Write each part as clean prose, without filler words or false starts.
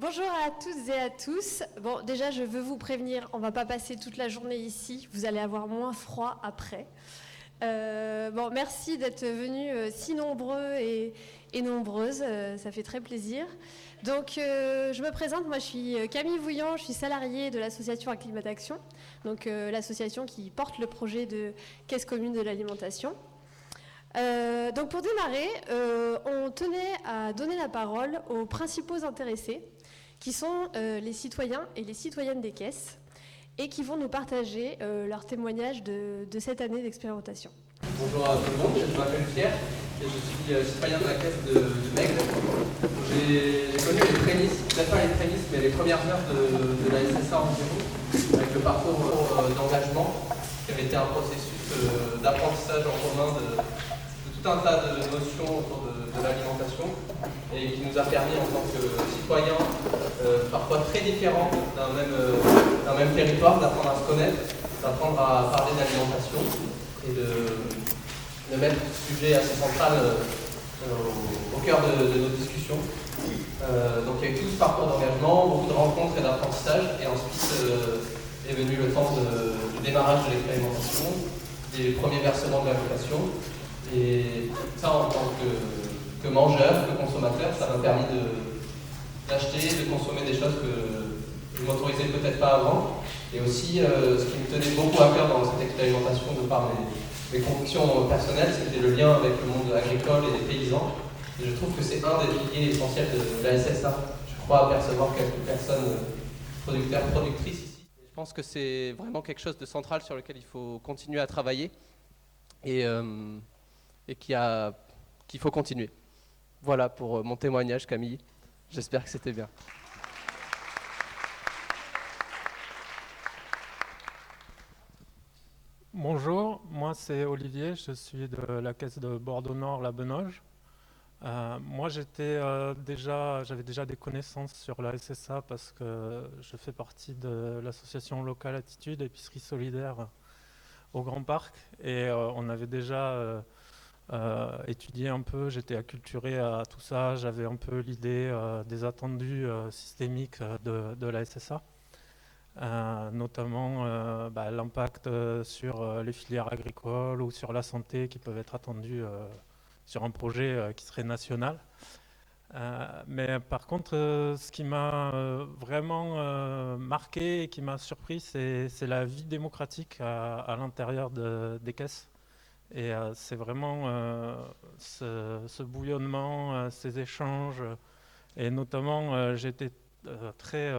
Bonjour à toutes et à tous. Bon, déjà, je veux vous prévenir, on ne va pas passer toute la journée ici. Vous allez avoir moins froid après. Merci d'être venus si nombreux et nombreuses. Ça fait très plaisir. Donc, je me présente. Moi, je suis Camille Vouillant. Je suis salariée de l'association Acclimatation, donc l'association qui porte le projet de Caisse commune de l'alimentation. Donc pour démarrer, on tenait à donner la parole aux principaux intéressés, qui sont les citoyens et les citoyennes des caisses, et qui vont nous partager leur témoignage de cette année d'expérimentation. Bonjour à tout le monde, je m'appelle Pierre et je suis citoyen de la caisse de Mègles. J'ai connu les prémices, peut-être pas les prémices, mais les premières heures de la SSA environ, avec le parcours d'engagement, qui avait été un processus d'apprentissage en commun de tout un tas de notions autour de l'alimentation et qui nous a permis en tant que citoyens, parfois très différents d'un même territoire, d'apprendre à se connaître, d'apprendre à parler d'alimentation et de mettre ce sujet assez central au cœur de nos discussions. Donc il y a eu tout ce parcours d'engagement, beaucoup de rencontres et d'apprentissage, et ensuite est venu le temps du démarrage de l'expérimentation, des premiers versements de l'application. Et ça, en tant que mangeur, que consommateur, ça m'a permis d'acheter, de consommer des choses que je ne m'autorisais peut-être pas avant. Et aussi, ce qui me tenait beaucoup à cœur dans cette expérimentation, de par mes convictions personnelles, c'était le lien avec le monde agricole et des paysans. Et je trouve que c'est un des piliers essentiels de la SSA. Je crois apercevoir quelques personnes producteurs, productrices ici. Je pense que c'est vraiment quelque chose de central sur lequel il faut continuer à travailler. Et qu'il faut continuer. Voilà pour mon témoignage, Camille. J'espère que c'était bien. Bonjour, moi c'est Olivier, je suis de la caisse de Bordeaux-Nord, la Benoge. Moi j'avais déjà des connaissances sur la SSA parce que je fais partie de l'association locale Attitude, épicerie solidaire au Grand Parc, et on avait déjà étudié un peu, j'étais acculturé à tout ça, j'avais un peu l'idée des attendus systémiques de la SSA. Notamment l'impact sur les filières agricoles ou sur la santé qui peuvent être attendus sur un projet qui serait national. Mais par contre, ce qui m'a vraiment marqué et qui m'a surpris, c'est la vie démocratique à l'intérieur des caisses. Et c'est vraiment ce bouillonnement, ces échanges. Et notamment, j'étais très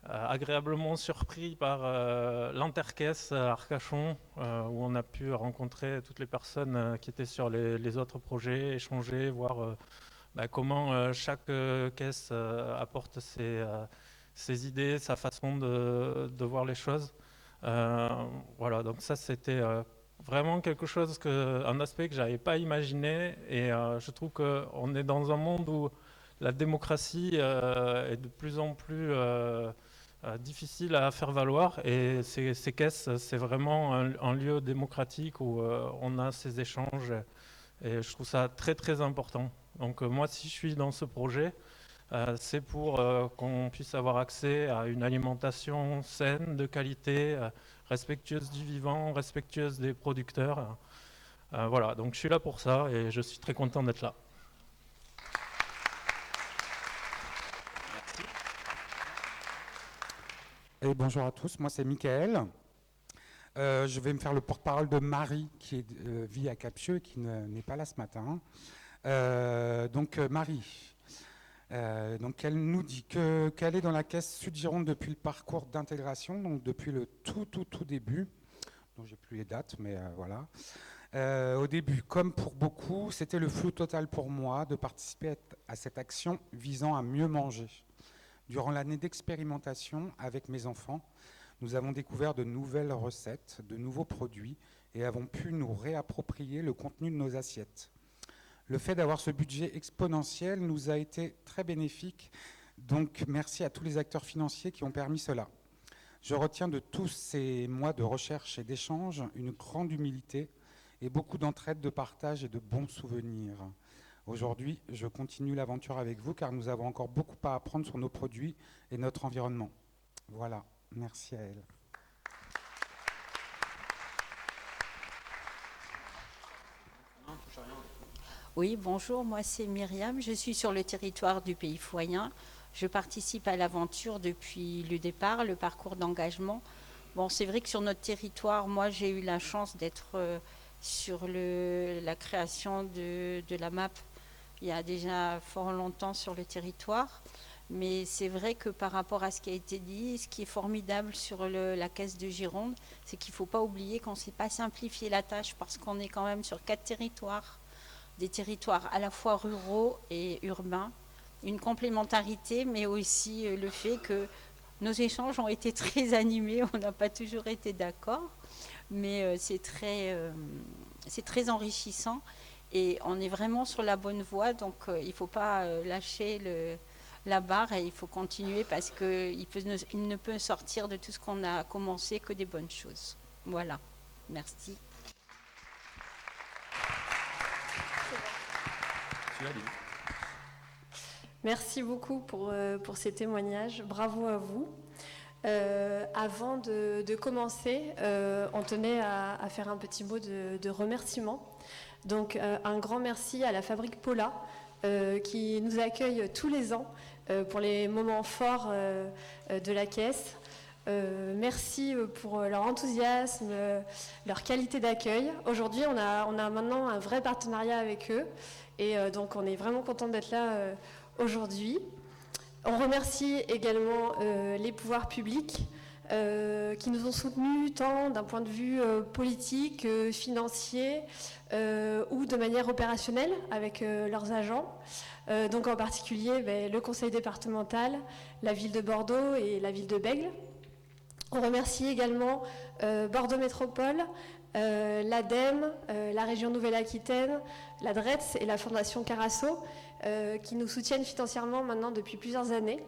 agréablement surpris par l'intercaisse à Arcachon, où on a pu rencontrer toutes les personnes qui étaient sur les autres projets, échanger, voir comment chaque caisse apporte ses idées, sa façon de voir les choses. Voilà, donc ça c'était vraiment quelque chose, un aspect que je n'avais pas imaginé, et je trouve qu'on est dans un monde où la démocratie est de plus en plus difficile à faire valoir, et ces caisses, c'est vraiment un lieu démocratique où on a ces échanges, et je trouve ça très très important. Donc moi, si je suis dans ce projet, c'est pour qu'on puisse avoir accès à une alimentation saine, de qualité, respectueuse du vivant, respectueuse des producteurs. Voilà, donc je suis là pour ça et je suis très content d'être là. Et bonjour à tous, moi c'est Mickaël. Je vais me faire le porte-parole de Marie qui vit à Cappieu et qui n'est pas là ce matin. Marie, elle nous dit qu'elle est dans la caisse Sud-Gironde depuis le parcours d'intégration, donc depuis le tout début, dont j'ai plus les dates, mais voilà. Au début, comme pour beaucoup, c'était le flou total pour moi de participer à cette action visant à mieux manger. Durant l'année d'expérimentation avec mes enfants, nous avons découvert de nouvelles recettes, de nouveaux produits et avons pu nous réapproprier le contenu de nos assiettes. Le fait d'avoir ce budget exponentiel nous a été très bénéfique, donc merci à tous les acteurs financiers qui ont permis cela. Je retiens de tous ces mois de recherche et d'échange une grande humilité et beaucoup d'entraide, de partage et de bons souvenirs. Aujourd'hui, je continue l'aventure avec vous car nous avons encore beaucoup à apprendre sur nos produits et notre environnement. Voilà, merci à elle. Oui, bonjour, moi c'est Myriam, je suis sur le territoire du Pays Foyen. Je participe à l'aventure depuis le départ, le parcours d'engagement. Bon, c'est vrai que sur notre territoire, moi j'ai eu la chance d'être sur la création de la MAP il y a déjà fort longtemps sur le territoire. Mais c'est vrai que par rapport à ce qui a été dit, ce qui est formidable sur la caisse de Gironde, c'est qu'il ne faut pas oublier qu'on ne s'est pas simplifié la tâche parce qu'on est quand même sur 4 territoires, des territoires à la fois ruraux et urbains, une complémentarité, mais aussi le fait que nos échanges ont été très animés, on n'a pas toujours été d'accord, mais c'est très enrichissant et on est vraiment sur la bonne voie, donc il ne faut pas lâcher la barre et il faut continuer parce qu'il ne peut sortir de tout ce qu'on a commencé que des bonnes choses. Voilà, merci. Merci beaucoup pour ces témoignages. Bravo à vous. Avant de commencer, on tenait à faire un petit mot de remerciement. Donc, un grand merci à la Fabrique Paula qui nous accueille tous les ans pour les moments forts de la caisse. Merci pour leur enthousiasme, leur qualité d'accueil. Aujourd'hui, on a maintenant un vrai partenariat avec eux et donc on est vraiment content d'être là aujourd'hui. On remercie également les pouvoirs publics qui nous ont soutenus tant d'un point de vue politique, financier ou de manière opérationnelle avec leurs agents. Donc en particulier le conseil départemental, la ville de Bordeaux et la ville de Bègles. On remercie également Bordeaux Métropole, l'ADEME, la région Nouvelle-Aquitaine, la DRETS et la Fondation Carasso qui nous soutiennent financièrement maintenant depuis plusieurs années.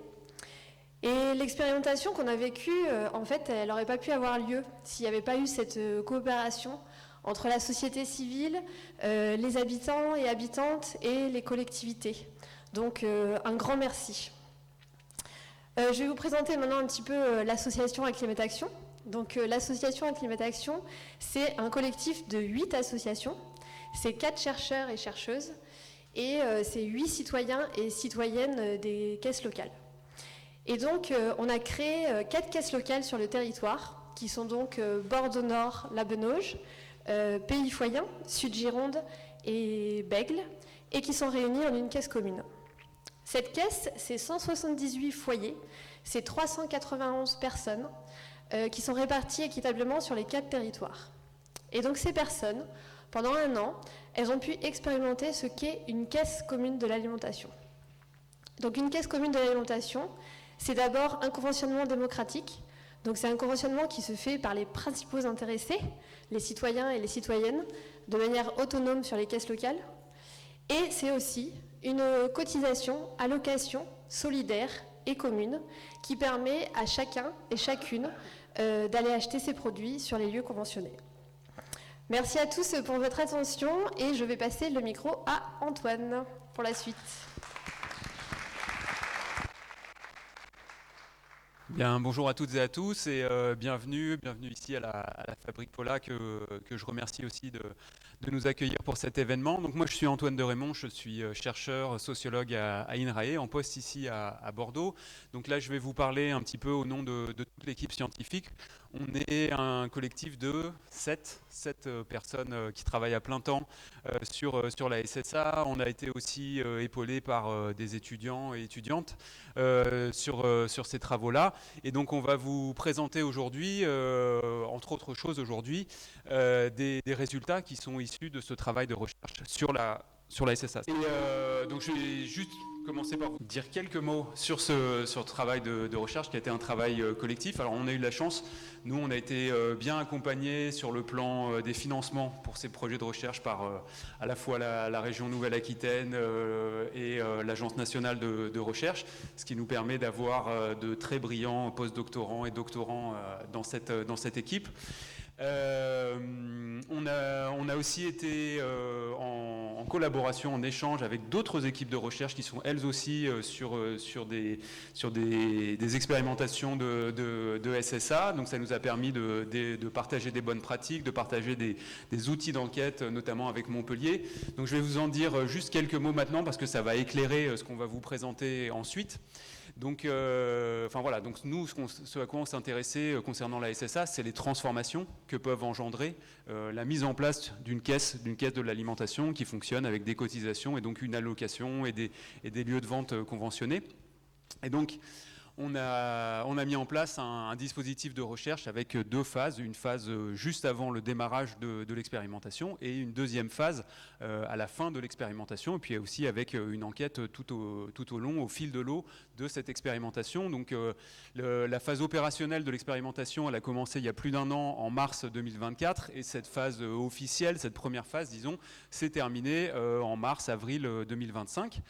Et l'expérimentation qu'on a vécue, en fait, elle n'aurait pas pu avoir lieu s'il n'y avait pas eu cette coopération entre la société civile, les habitants et habitantes et les collectivités. Donc, un grand merci. Je vais vous présenter maintenant un petit peu l'association Acclimataction. Donc, l'association Acclimataction, c'est un collectif de 8 associations. C'est 4 chercheurs et chercheuses et c'est 8 citoyens et citoyennes des caisses locales. Et donc, on a créé 4 caisses locales sur le territoire, qui sont donc Bordeaux Nord, La Benauge, Pays Foyen, Sud Gironde et Bègles, et qui sont réunies en une caisse commune. Cette caisse, c'est 178 foyers, c'est 391 personnes qui sont réparties équitablement sur les 4 territoires. Et donc ces personnes, pendant un an, elles ont pu expérimenter ce qu'est une caisse commune de l'alimentation. Donc une caisse commune de l'alimentation, c'est d'abord un conventionnement démocratique. Donc c'est un conventionnement qui se fait par les principaux intéressés, les citoyens et les citoyennes, de manière autonome sur les caisses locales. Et c'est aussi une cotisation, allocation solidaire et commune qui permet à chacun et chacune d'aller acheter ses produits sur les lieux conventionnés. Merci à tous pour votre attention et je vais passer le micro à Antoine pour la suite. Bien, bonjour à toutes et à tous et bienvenue ici à la Fabrique Paula que je remercie aussi de nous accueillir pour cet événement. Donc moi je suis Antoine de Raymond, je suis chercheur sociologue à INRAE en poste ici à Bordeaux. Donc là je vais vous parler un petit peu au nom de toute l'équipe scientifique. On est un collectif de 7 personnes qui travaillent à plein temps sur la SSA. On a été aussi épaulé par des étudiants et étudiantes sur ces travaux-là. Et donc on va vous présenter aujourd'hui, entre autres choses aujourd'hui, des résultats qui sont issus de ce travail de recherche sur la SSA. Et donc je vais juste commencer par vous dire quelques mots sur ce travail de recherche qui a été un travail collectif. Alors on a eu de la chance, nous on a été bien accompagnés sur le plan des financements pour ces projets de recherche par à la fois la région Nouvelle-Aquitaine et l'Agence nationale de recherche, ce qui nous permet d'avoir de très brillants post-doctorants et doctorants dans cette équipe. On a aussi été en collaboration, en échange avec d'autres équipes de recherche qui sont elles aussi sur des expérimentations de SSA. Donc ça nous a permis de partager des bonnes pratiques, de partager des outils d'enquête, notamment avec Montpellier. Donc je vais vous en dire juste quelques mots maintenant parce que ça va éclairer ce qu'on va vous présenter ensuite. Donc, voilà. Donc nous, ce à quoi on s'est intéressé concernant la SSA, c'est les transformations que peuvent engendrer la mise en place d'une caisse de l'alimentation qui fonctionne avec des cotisations et donc une allocation et des lieux de vente conventionnés. Et donc, on a mis en place un dispositif de recherche avec deux phases, une phase juste avant le démarrage de l'expérimentation et une deuxième phase à la fin de l'expérimentation, et puis aussi avec une enquête tout au long, au fil de l'eau de cette expérimentation. Donc la phase opérationnelle de l'expérimentation, elle a commencé il y a plus d'un an, en mars 2024, et cette phase officielle, cette première phase, disons, s'est terminée en mars-avril 2025.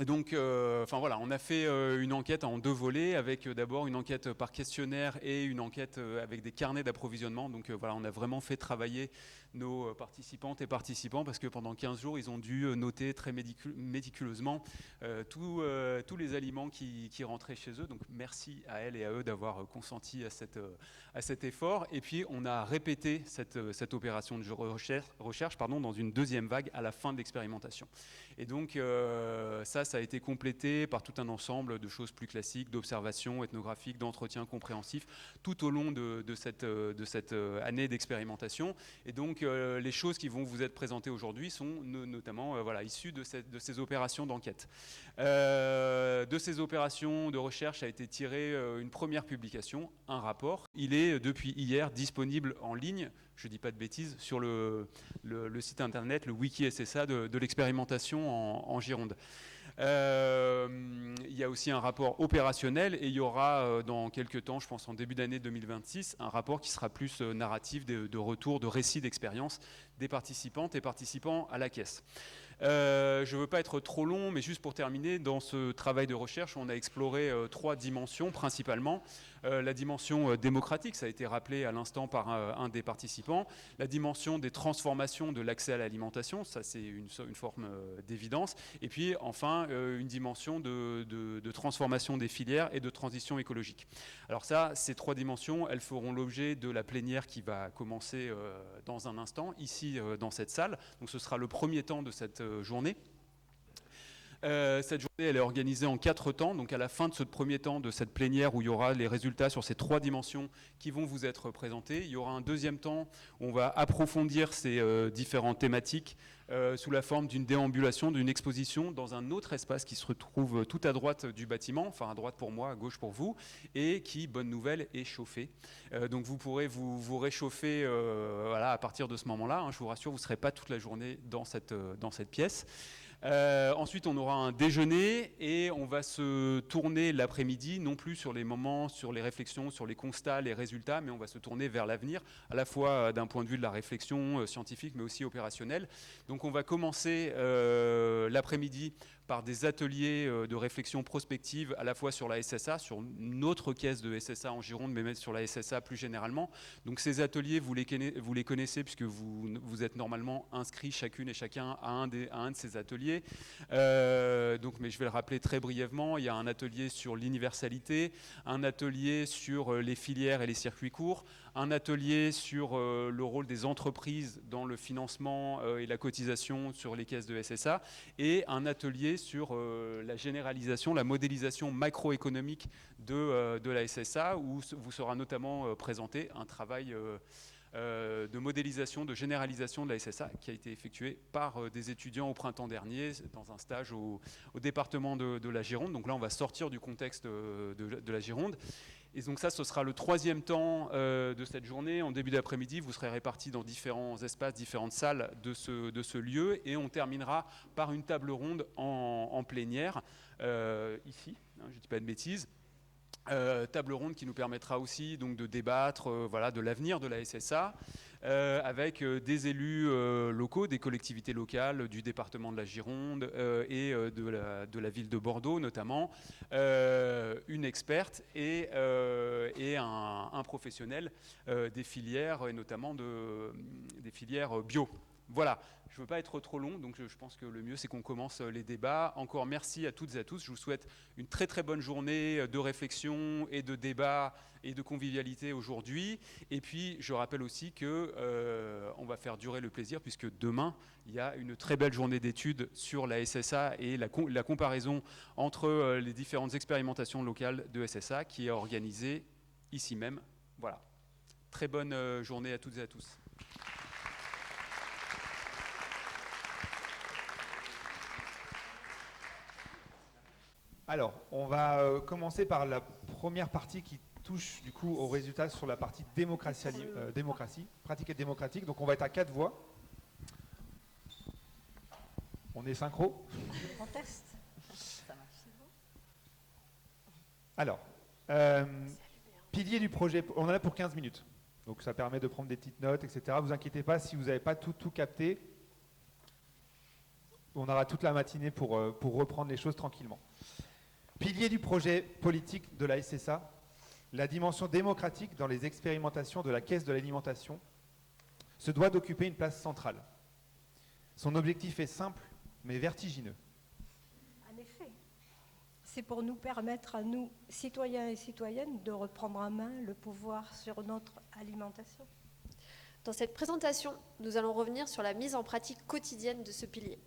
Donc, voilà, on a fait une enquête en deux volets, avec d'abord une enquête par questionnaire et une enquête avec des carnets d'approvisionnement. Donc voilà, on a vraiment fait travailler nos participantes et participants parce que pendant 15 jours, ils ont dû noter très méticuleusement tous les aliments qui rentraient chez eux. Donc merci à elles et à eux d'avoir consenti à cet effort. Et puis on a répété cette opération de recherche dans une deuxième vague à la fin de l'expérimentation. Et donc ça a été complété par tout un ensemble de choses plus classiques, d'observations ethnographiques, d'entretiens compréhensifs, tout au long de cette année d'expérimentation. Et donc les choses qui vont vous être présentées aujourd'hui sont notamment issues de ces opérations d'enquête. De ces opérations de recherche a été tirée une première publication, un rapport. Il est depuis hier disponible en ligne, je ne dis pas de bêtises, sur le site internet, le wiki SSA de l'expérimentation en Gironde. Il y a aussi un rapport opérationnel et il y aura dans quelques temps, je pense en début d'année 2026, un rapport qui sera plus narratif de retour, de récits d'expérience des participantes et participants à la caisse. Je ne veux pas être trop long, mais juste pour terminer, dans ce travail de recherche, on a exploré trois dimensions principalement. La dimension démocratique, ça a été rappelé à l'instant par un des participants. La dimension des transformations de l'accès à l'alimentation, ça c'est une forme d'évidence. Et puis enfin, une dimension de transformation des filières et de transition écologique. Alors ça, ces trois dimensions, elles feront l'objet de la plénière qui va commencer dans un instant, ici dans cette salle. Donc ce sera le premier temps de cette journée. Cette journée, elle est organisée en 4 temps. Donc à la fin de ce premier temps, de cette plénière où il y aura les résultats sur ces 3 dimensions qui vont vous être présentés, il y aura un deuxième temps où on va approfondir ces différentes thématiques sous la forme d'une déambulation, d'une exposition dans un autre espace qui se retrouve tout à droite du bâtiment, enfin à droite pour moi, à gauche pour vous, et qui, bonne nouvelle, est chauffé. Donc vous pourrez vous réchauffer à partir de ce moment-là. Hein, je vous rassure, vous ne serez pas toute la journée dans cette pièce. Ensuite, on aura un déjeuner et on va se tourner l'après-midi, non plus sur les moments, sur les réflexions, sur les constats, les résultats, mais on va se tourner vers l'avenir, à la fois d'un point de vue de la réflexion scientifique, mais aussi opérationnelle. Donc on va commencer l'après-midi par des ateliers de réflexion prospective, à la fois sur la SSA, sur notre caisse de SSA en Gironde, mais même sur la SSA plus généralement. Donc ces ateliers, vous les connaissez puisque vous êtes normalement inscrits chacune et chacun à un de ces ateliers. Mais je vais le rappeler très brièvement. Il y a un atelier sur l'universalité, un atelier sur les filières et les circuits courts, un atelier sur le rôle des entreprises dans le financement et la cotisation sur les caisses de SSA, et un atelier sur la généralisation, la modélisation macroéconomique de la SSA, où vous sera notamment présenté un travail de modélisation, de généralisation de la SSA qui a été effectué par des étudiants au printemps dernier dans un stage au département de la Gironde. Donc là, on va sortir du contexte de la Gironde. Et donc ça, ce sera le troisième temps de cette journée. En début d'après-midi, vous serez répartis dans différents espaces, différentes salles de ce lieu. Et on terminera par une table ronde en plénière, ici, hein, je ne dis pas de bêtises. Table ronde qui nous permettra aussi donc, de débattre voilà, de l'avenir de la SSA avec des élus locaux, des collectivités locales du département de la Gironde et de la ville de Bordeaux notamment, une experte et un professionnel des filières et notamment des filières bio. Voilà, je ne veux pas être trop long, donc je pense que le mieux c'est qu'on commence les débats. Encore merci à toutes et à tous, je vous souhaite une très très bonne journée de réflexion et de débat et de convivialité aujourd'hui. Et puis je rappelle aussi qu'on va faire durer le plaisir puisque demain il y a une très belle journée d'études sur la SSA et la comparaison entre les différentes expérimentations locales de SSA qui est organisée ici même. Voilà, très bonne journée à toutes et à tous. Alors, on va commencer par la première partie qui touche du coup aux résultats sur la partie démocratie, pratique et démocratique. Donc on va être à 4 voix. On est synchro. On teste. Ça marche, c'est bon. Alors, pilier du projet, on en a pour 15 minutes. Donc ça permet de prendre des petites notes, etc. Vous inquiétez pas si vous n'avez pas tout capté. On aura toute la matinée pour reprendre les choses tranquillement. Pilier du projet politique de la SSA, la dimension démocratique dans les expérimentations de la Caisse de l'alimentation se doit d'occuper une place centrale. Son objectif est simple, mais vertigineux. En effet, c'est pour nous permettre à nous, citoyens et citoyennes, de reprendre en main le pouvoir sur notre alimentation. Dans cette présentation, nous allons revenir sur la mise en pratique quotidienne de ce pilier.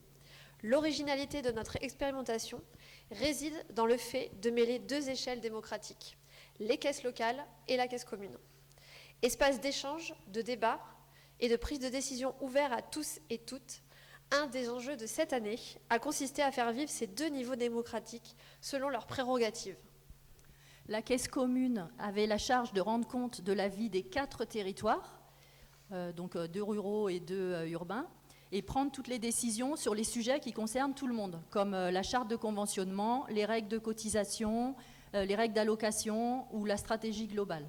L'originalité de notre expérimentation réside dans le fait de mêler 2 échelles démocratiques, les caisses locales et la caisse commune. Espace d'échange, de débat et de prise de décision ouvert à tous et toutes, un des enjeux de cette année a consisté à faire vivre ces 2 niveaux démocratiques selon leurs prérogatives. La caisse commune avait la charge de rendre compte de la vie des 4 territoires, donc 2 ruraux et 2 urbains, et prendre toutes les décisions sur les sujets qui concernent tout le monde, comme la charte de conventionnement, les règles de cotisation, les règles d'allocation ou la stratégie globale.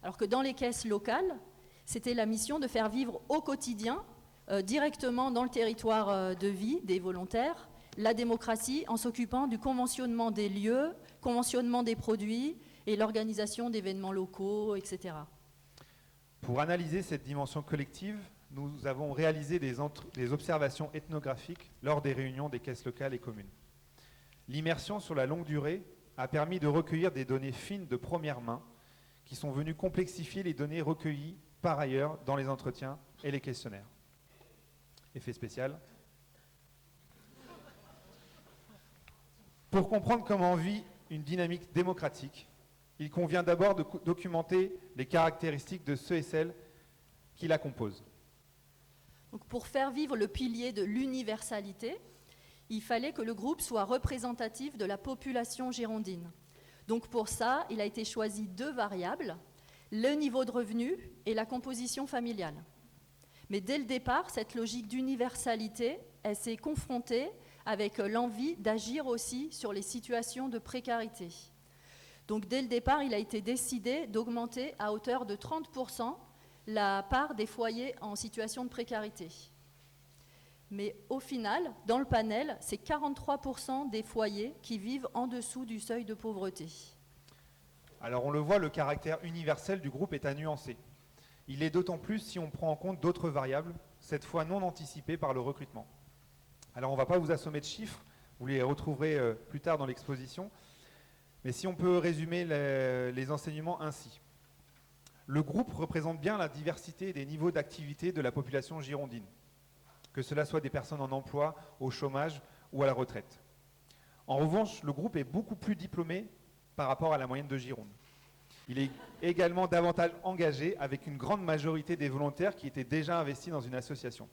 Alors que dans les caisses locales, c'était la mission de faire vivre au quotidien, directement dans le territoire de vie des volontaires, la démocratie en s'occupant du conventionnement des lieux, conventionnement des produits et l'organisation d'événements locaux, etc. Pour analyser cette dimension collective, nous avons réalisé des observations ethnographiques lors des réunions des caisses locales et communes. L'immersion sur la longue durée a permis de recueillir des données fines de première main qui sont venues complexifier les données recueillies par ailleurs dans les entretiens et les questionnaires. Effet spécial. Pour comprendre comment vit une dynamique démocratique, il convient d'abord de documenter les caractéristiques de ceux et celles qui la composent. Donc pour faire vivre le pilier de l'universalité, il fallait que le groupe soit représentatif de la population girondine. Donc pour ça, il a été choisi 2 variables, le niveau de revenu et la composition familiale. Mais dès le départ, cette logique d'universalité, elle s'est confrontée avec l'envie d'agir aussi sur les situations de précarité. Donc dès le départ, il a été décidé d'augmenter à hauteur de 30% la part des foyers en situation de précarité. Mais au final, dans le panel, c'est 43% des foyers qui vivent en dessous du seuil de pauvreté. Alors on le voit, le caractère universel du groupe est à nuancer. Il est d'autant plus si on prend en compte d'autres variables, cette fois non anticipées par le recrutement. Alors on ne va pas vous assommer de chiffres, vous les retrouverez plus tard dans l'exposition, mais si on peut résumer les enseignements ainsi. Le groupe représente bien la diversité des niveaux d'activité de la population girondine, que cela soit des personnes en emploi, au chômage ou à la retraite. En revanche, le groupe est beaucoup plus diplômé par rapport à la moyenne de Gironde. Il est également davantage engagé avec une grande majorité des volontaires qui étaient déjà investis dans une association.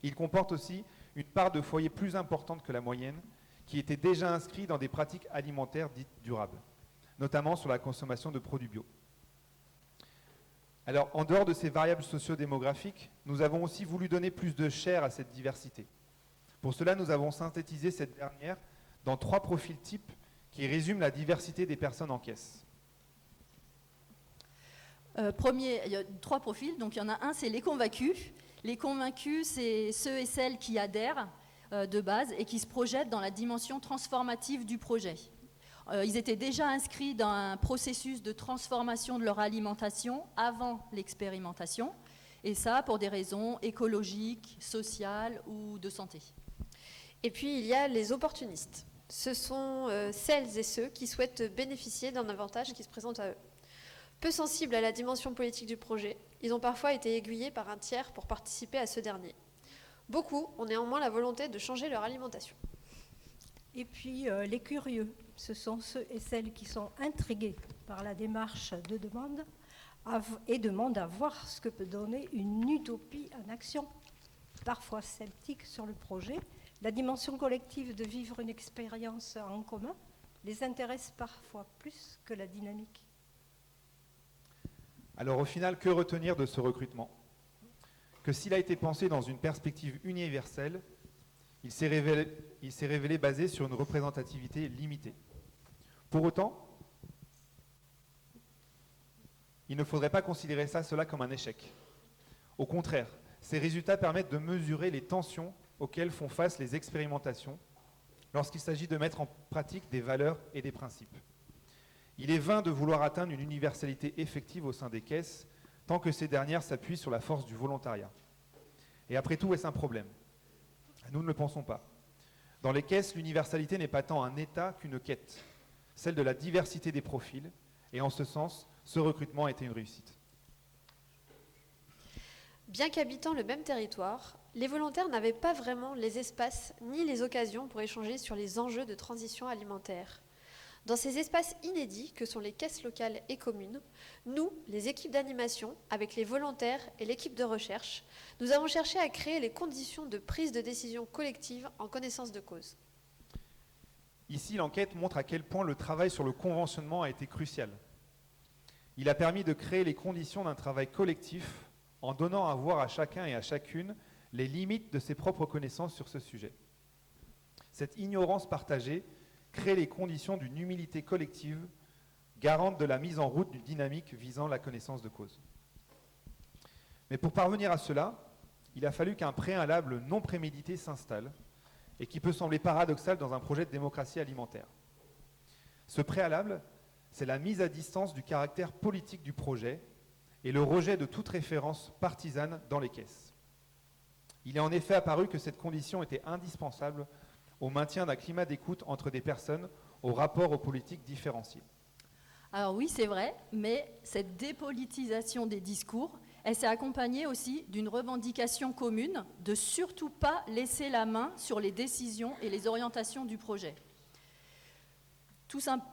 Il comporte aussi une part de foyers plus importante que la moyenne, qui étaient déjà inscrits dans des pratiques alimentaires dites durables, notamment sur la consommation de produits bio. Alors, en dehors de ces variables socio-démographiques, nous avons aussi voulu donner plus de chair à cette diversité. Pour cela, nous avons synthétisé cette dernière dans 3 profils types qui résume la diversité des personnes en caisse. Premier, il y a 3 profils. Donc il y en a un, c'est les convaincus. Les convaincus, c'est ceux et celles qui adhèrent de base et qui se projettent dans la dimension transformative du projet. Ils étaient déjà inscrits dans un processus de transformation de leur alimentation avant l'expérimentation, et ça pour des raisons écologiques, sociales ou de santé. Et puis il y a les opportunistes. Ce sont celles et ceux qui souhaitent bénéficier d'un avantage qui se présente à eux. Peu sensibles à la dimension politique du projet, ils ont parfois été aiguillés par un tiers pour participer à ce dernier. Beaucoup ont néanmoins la volonté de changer leur alimentation. Et puis les curieux, ce sont ceux et celles qui sont intrigués par la démarche de demande et demandent à voir ce que peut donner une utopie en action. Parfois sceptiques sur le projet, la dimension collective de vivre une expérience en commun les intéresse parfois plus que la dynamique. Alors au final, que retenir de ce recrutement? Que s'il a été pensé dans une perspective universelle, il s'est révélé basé sur une représentativité limitée. Pour autant, il ne faudrait pas considérer cela comme un échec. Au contraire, ces résultats permettent de mesurer les tensions auxquelles font face les expérimentations lorsqu'il s'agit de mettre en pratique des valeurs et des principes. Il est vain de vouloir atteindre une universalité effective au sein des caisses tant que ces dernières s'appuient sur la force du volontariat. Et après tout, est-ce un problème? Nous ne le pensons pas. Dans les caisses, l'universalité n'est pas tant un état qu'une quête, celle de la diversité des profils, et en ce sens, ce recrutement a été une réussite. Bien qu'habitant le même territoire, les volontaires n'avaient pas vraiment les espaces ni les occasions pour échanger sur les enjeux de transition alimentaire. Dans ces espaces inédits que sont les caisses locales et communes, nous, les équipes d'animation, avec les volontaires et l'équipe de recherche, nous avons cherché à créer les conditions de prise de décision collective en connaissance de cause. Ici, l'enquête montre à quel point le travail sur le conventionnement a été crucial. Il a permis de créer les conditions d'un travail collectif en donnant à voir à chacun et à chacune les limites de ses propres connaissances sur ce sujet. Cette ignorance partagée crée les conditions d'une humilité collective, garante de la mise en route d'une dynamique visant la connaissance de cause. Mais pour parvenir à cela, il a fallu qu'un préalable non prémédité s'installe, et qui peut sembler paradoxal dans un projet de démocratie alimentaire. Ce préalable, c'est la mise à distance du caractère politique du projet et le rejet de toute référence partisane dans les caisses. Il est en effet apparu que cette condition était indispensable au maintien d'un climat d'écoute entre des personnes au rapport aux politiques différenciées. Alors oui, c'est vrai, mais cette dépolitisation des discours, elle s'est accompagnée aussi d'une revendication commune de surtout pas laisser la main sur les décisions et les orientations du projet.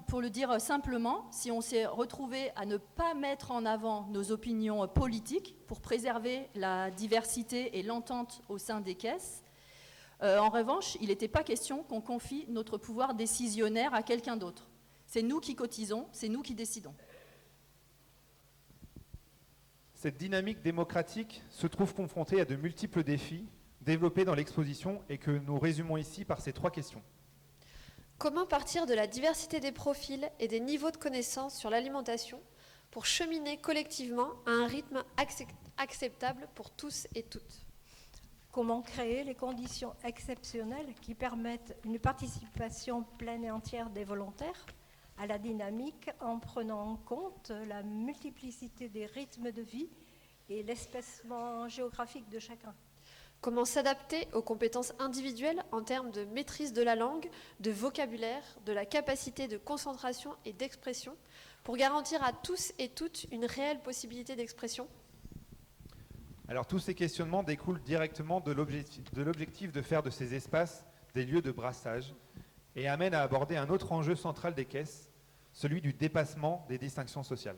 Pour le dire simplement, si on s'est retrouvé à ne pas mettre en avant nos opinions politiques pour préserver la diversité et l'entente au sein des caisses, en revanche, il n'était pas question qu'on confie notre pouvoir décisionnaire à quelqu'un d'autre. C'est nous qui cotisons, c'est nous qui décidons. Cette dynamique démocratique se trouve confrontée à de multiples défis développés dans l'exposition et que nous résumons ici par ces 3 questions. Comment partir de la diversité des profils et des niveaux de connaissances sur l'alimentation pour cheminer collectivement à un rythme acceptable pour tous et toutes? Comment créer les conditions exceptionnelles qui permettent une participation pleine et entière des volontaires à la dynamique en prenant en compte la multiplicité des rythmes de vie et l'espacement géographique de chacun? Comment s'adapter aux compétences individuelles en termes de maîtrise de la langue, de vocabulaire, de la capacité de concentration et d'expression pour garantir à tous et toutes une réelle possibilité d'expression? Alors tous ces questionnements découlent directement de l'objectif de faire de ces espaces des lieux de brassage et amènent à aborder un autre enjeu central des caisses, celui du dépassement des distinctions sociales.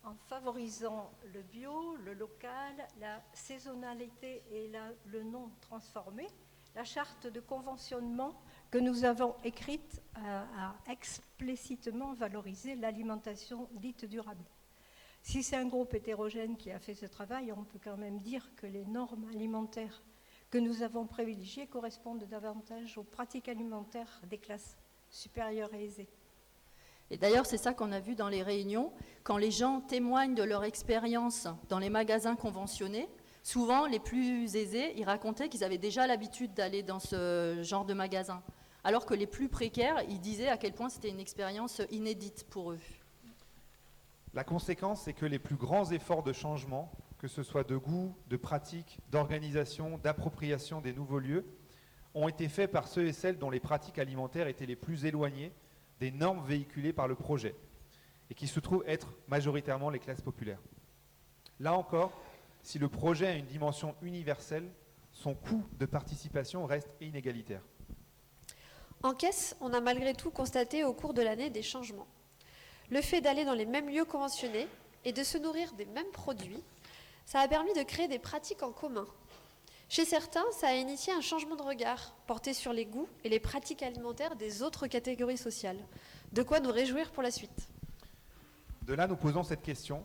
En favorisant le bio, le local, la saisonnalité et le non transformé, la charte de conventionnement que nous avons écrite a explicitement valorisé l'alimentation dite durable. Si c'est un groupe hétérogène qui a fait ce travail, on peut quand même dire que les normes alimentaires que nous avons privilégiées correspondent davantage aux pratiques alimentaires des classes supérieures et aisées. Et d'ailleurs, c'est ça qu'on a vu dans les réunions. Quand les gens témoignent de leur expérience dans les magasins conventionnés, souvent les plus aisés, ils racontaient qu'ils avaient déjà l'habitude d'aller dans ce genre de magasin. Alors que les plus précaires, ils disaient à quel point c'était une expérience inédite pour eux. La conséquence, c'est que les plus grands efforts de changement, que ce soit de goût, de pratique, d'organisation, d'appropriation des nouveaux lieux, ont été faits par ceux et celles dont les pratiques alimentaires étaient les plus éloignées des normes véhiculées par le projet, et qui se trouvent être majoritairement les classes populaires. Là encore, si le projet a une dimension universelle, son coût de participation reste inégalitaire. En caisse, on a malgré tout constaté au cours de l'année des changements. Le fait d'aller dans les mêmes lieux conventionnés et de se nourrir des mêmes produits, ça a permis de créer des pratiques en commun. Chez certains, ça a initié un changement de regard porté sur les goûts et les pratiques alimentaires des autres catégories sociales. De quoi nous réjouir pour la suite. De là, nous posons cette question.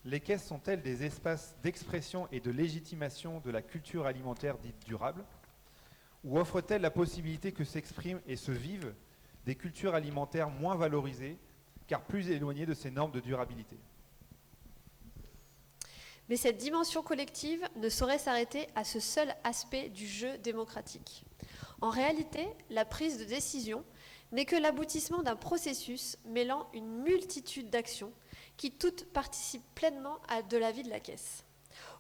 Les caisses sont-elles des espaces d'expression et de légitimation de la culture alimentaire dite durable? Ou offrent-elles la possibilité que s'expriment et se vivent des cultures alimentaires moins valorisées, car plus éloignées de ces normes de durabilité? Mais cette dimension collective ne saurait s'arrêter à ce seul aspect du jeu démocratique. En réalité, la prise de décision n'est que l'aboutissement d'un processus mêlant une multitude d'actions qui toutes participent pleinement de la vie de la caisse.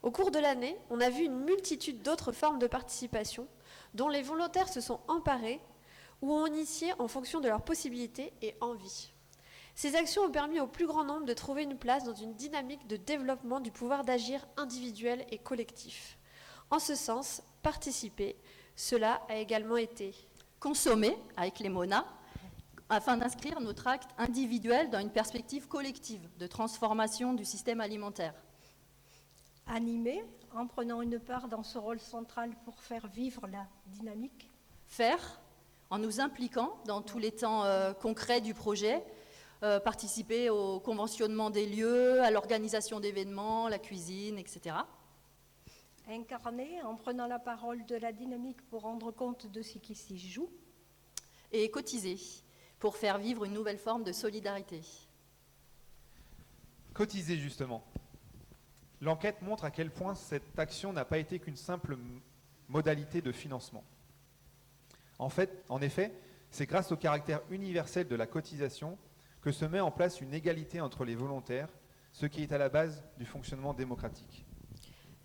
Au cours de l'année, on a vu une multitude d'autres formes de participation dont les volontaires se sont emparés ou ont initié en fonction de leurs possibilités et envies. Ces actions ont permis au plus grand nombre de trouver une place dans une dynamique de développement du pouvoir d'agir individuel et collectif. En ce sens, participer, cela a également été consommer avec les MONA, afin d'inscrire notre acte individuel dans une perspective collective de transformation du système alimentaire. Animer, en prenant une part dans ce rôle central pour faire vivre la dynamique. Faire, en nous impliquant dans tous les temps concrets du projet, participer au conventionnement des lieux, à l'organisation d'événements, la cuisine, etc. Incarner, en prenant la parole de la dynamique pour rendre compte de ce qui s'y joue. Et cotiser, pour faire vivre une nouvelle forme de solidarité. Cotiser, justement. L'enquête montre à quel point cette action n'a pas été qu'une simple modalité de financement. En effet, c'est grâce au caractère universel de la cotisation que se met en place une égalité entre les volontaires, ce qui est à la base du fonctionnement démocratique.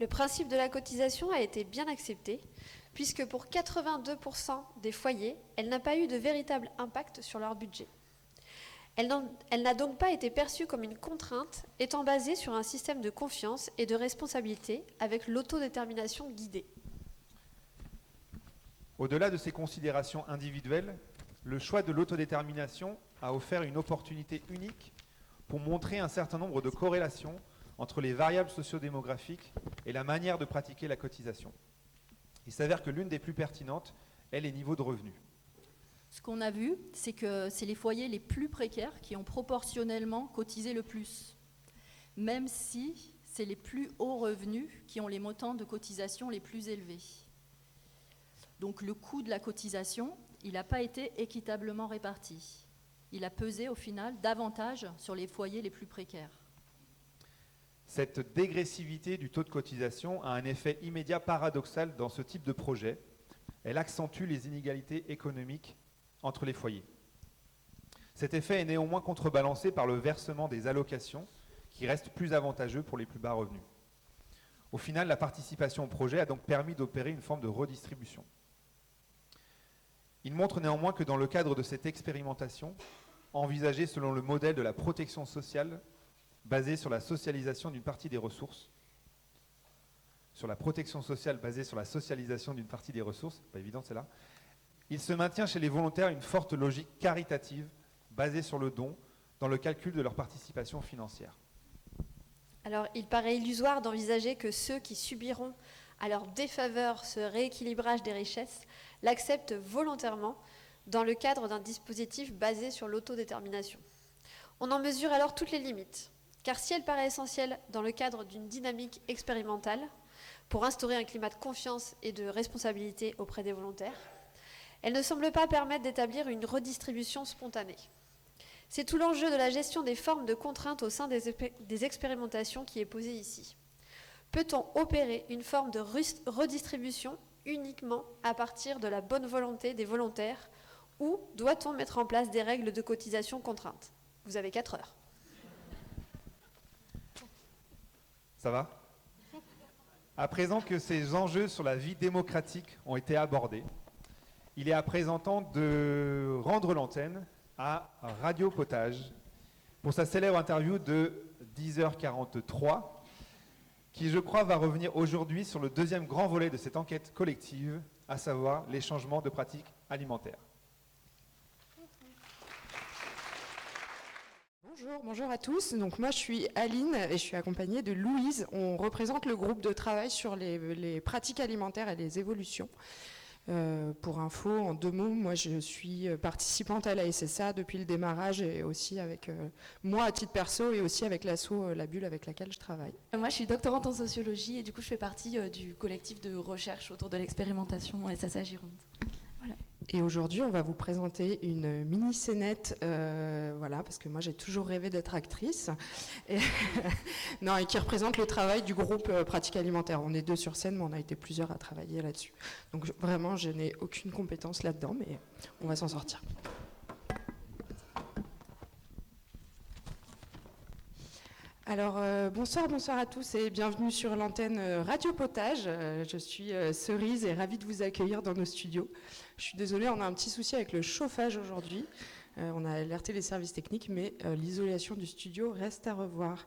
Le principe de la cotisation a été bien accepté, puisque pour 82% des foyers, elle n'a pas eu de véritable impact sur leur budget. Elle n'a donc pas été perçue comme une contrainte, étant basée sur un système de confiance et de responsabilité avec l'autodétermination guidée. Au-delà de ces considérations individuelles, le choix de l'autodétermination a offert une opportunité unique pour montrer un certain nombre de corrélations entre les variables sociodémographiques et la manière de pratiquer la cotisation. Il s'avère que l'une des plus pertinentes est les niveaux de revenus. Ce qu'on a vu, c'est que c'est les foyers les plus précaires qui ont proportionnellement cotisé le plus, même si c'est les plus hauts revenus qui ont les montants de cotisation les plus élevés. Donc le coût de la cotisation, il n'a pas été équitablement réparti. Il a pesé au final davantage sur les foyers les plus précaires. Cette dégressivité du taux de cotisation a un effet immédiat paradoxal dans ce type de projet. Elle accentue les inégalités économiques entre les foyers. Cet effet est néanmoins contrebalancé par le versement des allocations qui reste plus avantageux pour les plus bas revenus. Au final, la participation au projet a donc permis d'opérer une forme de redistribution. Il montre néanmoins que dans le cadre de cette expérimentation, envisagée selon le modèle de la protection sociale, basée sur la socialisation d'une partie des ressources, sur la protection sociale basée sur la socialisation d'une partie des ressources, pas évident c'est là, il se maintient chez les volontaires une forte logique caritative basée sur le don dans le calcul de leur participation financière. Alors, il paraît illusoire d'envisager que ceux qui subiront à leur défaveur ce rééquilibrage des richesses l'acceptent volontairement dans le cadre d'un dispositif basé sur l'autodétermination. On en mesure alors toutes les limites, car si elle paraît essentielle dans le cadre d'une dynamique expérimentale, pour instaurer un climat de confiance et de responsabilité auprès des volontaires. Elle ne semble pas permettre d'établir une redistribution spontanée. C'est tout l'enjeu de la gestion des formes de contraintes au sein des expérimentations qui est posé ici. Peut-on opérer une forme de redistribution uniquement à partir de la bonne volonté des volontaires ou doit-on mettre en place des règles de cotisation contraintes? Vous avez 4 heures. Ça va? À présent que ces enjeux sur la vie démocratique ont été abordés, il est à présent temps de rendre l'antenne à Radio Potage pour sa célèbre interview de 10h43 qui, je crois, va revenir aujourd'hui sur le deuxième grand volet de cette enquête collective, à savoir les changements de pratiques alimentaires. Bonjour à tous. Donc moi je suis Aline et je suis accompagnée de Louise. On représente le groupe de travail sur les pratiques alimentaires et les évolutions. Pour info, en 2 mots, moi je suis participante à la SSA depuis le démarrage et aussi avec moi à titre perso et aussi avec l'asso La Bulle avec laquelle je travaille. Moi je suis doctorante en sociologie et du coup je fais partie du collectif de recherche autour de l'expérimentation SSA Gironde. Voilà. Et aujourd'hui, on va vous présenter une mini-scénette, voilà, parce que moi j'ai toujours rêvé d'être actrice, et, non, et qui représente le travail du groupe Pratique Alimentaire. On est 2 sur scène, mais on a été plusieurs à travailler là-dessus. Donc vraiment, je n'ai aucune compétence là-dedans, mais on va s'en sortir. Alors bonsoir à tous et bienvenue sur l'antenne Radio Potage. Je suis Cerise et ravie de vous accueillir dans nos studios. Je suis désolée, on a un petit souci avec le chauffage aujourd'hui. On a alerté les services techniques, mais l'isolation du studio reste à revoir.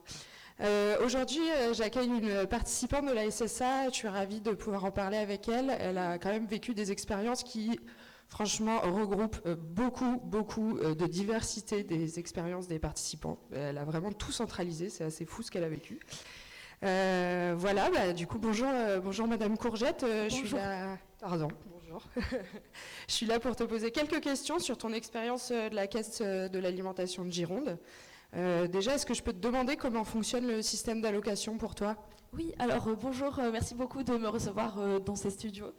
Aujourd'hui, j'accueille une participante de la SSA. Je suis ravie de pouvoir en parler avec elle. Elle a quand même vécu des expériences qui, franchement, regroupent beaucoup de diversité des expériences des participants. Elle a vraiment tout centralisé. C'est assez fou ce qu'elle a vécu. Voilà, bah, du coup, bonjour Madame Courgette. Je suis là... Pardon, bonjour. Je suis là pour te poser quelques questions sur ton expérience de la Caisse de l'alimentation de Gironde. Déjà, est-ce que je peux te demander comment fonctionne le système d'allocation pour toi? Oui, alors bonjour, merci beaucoup de me recevoir dans ces studios.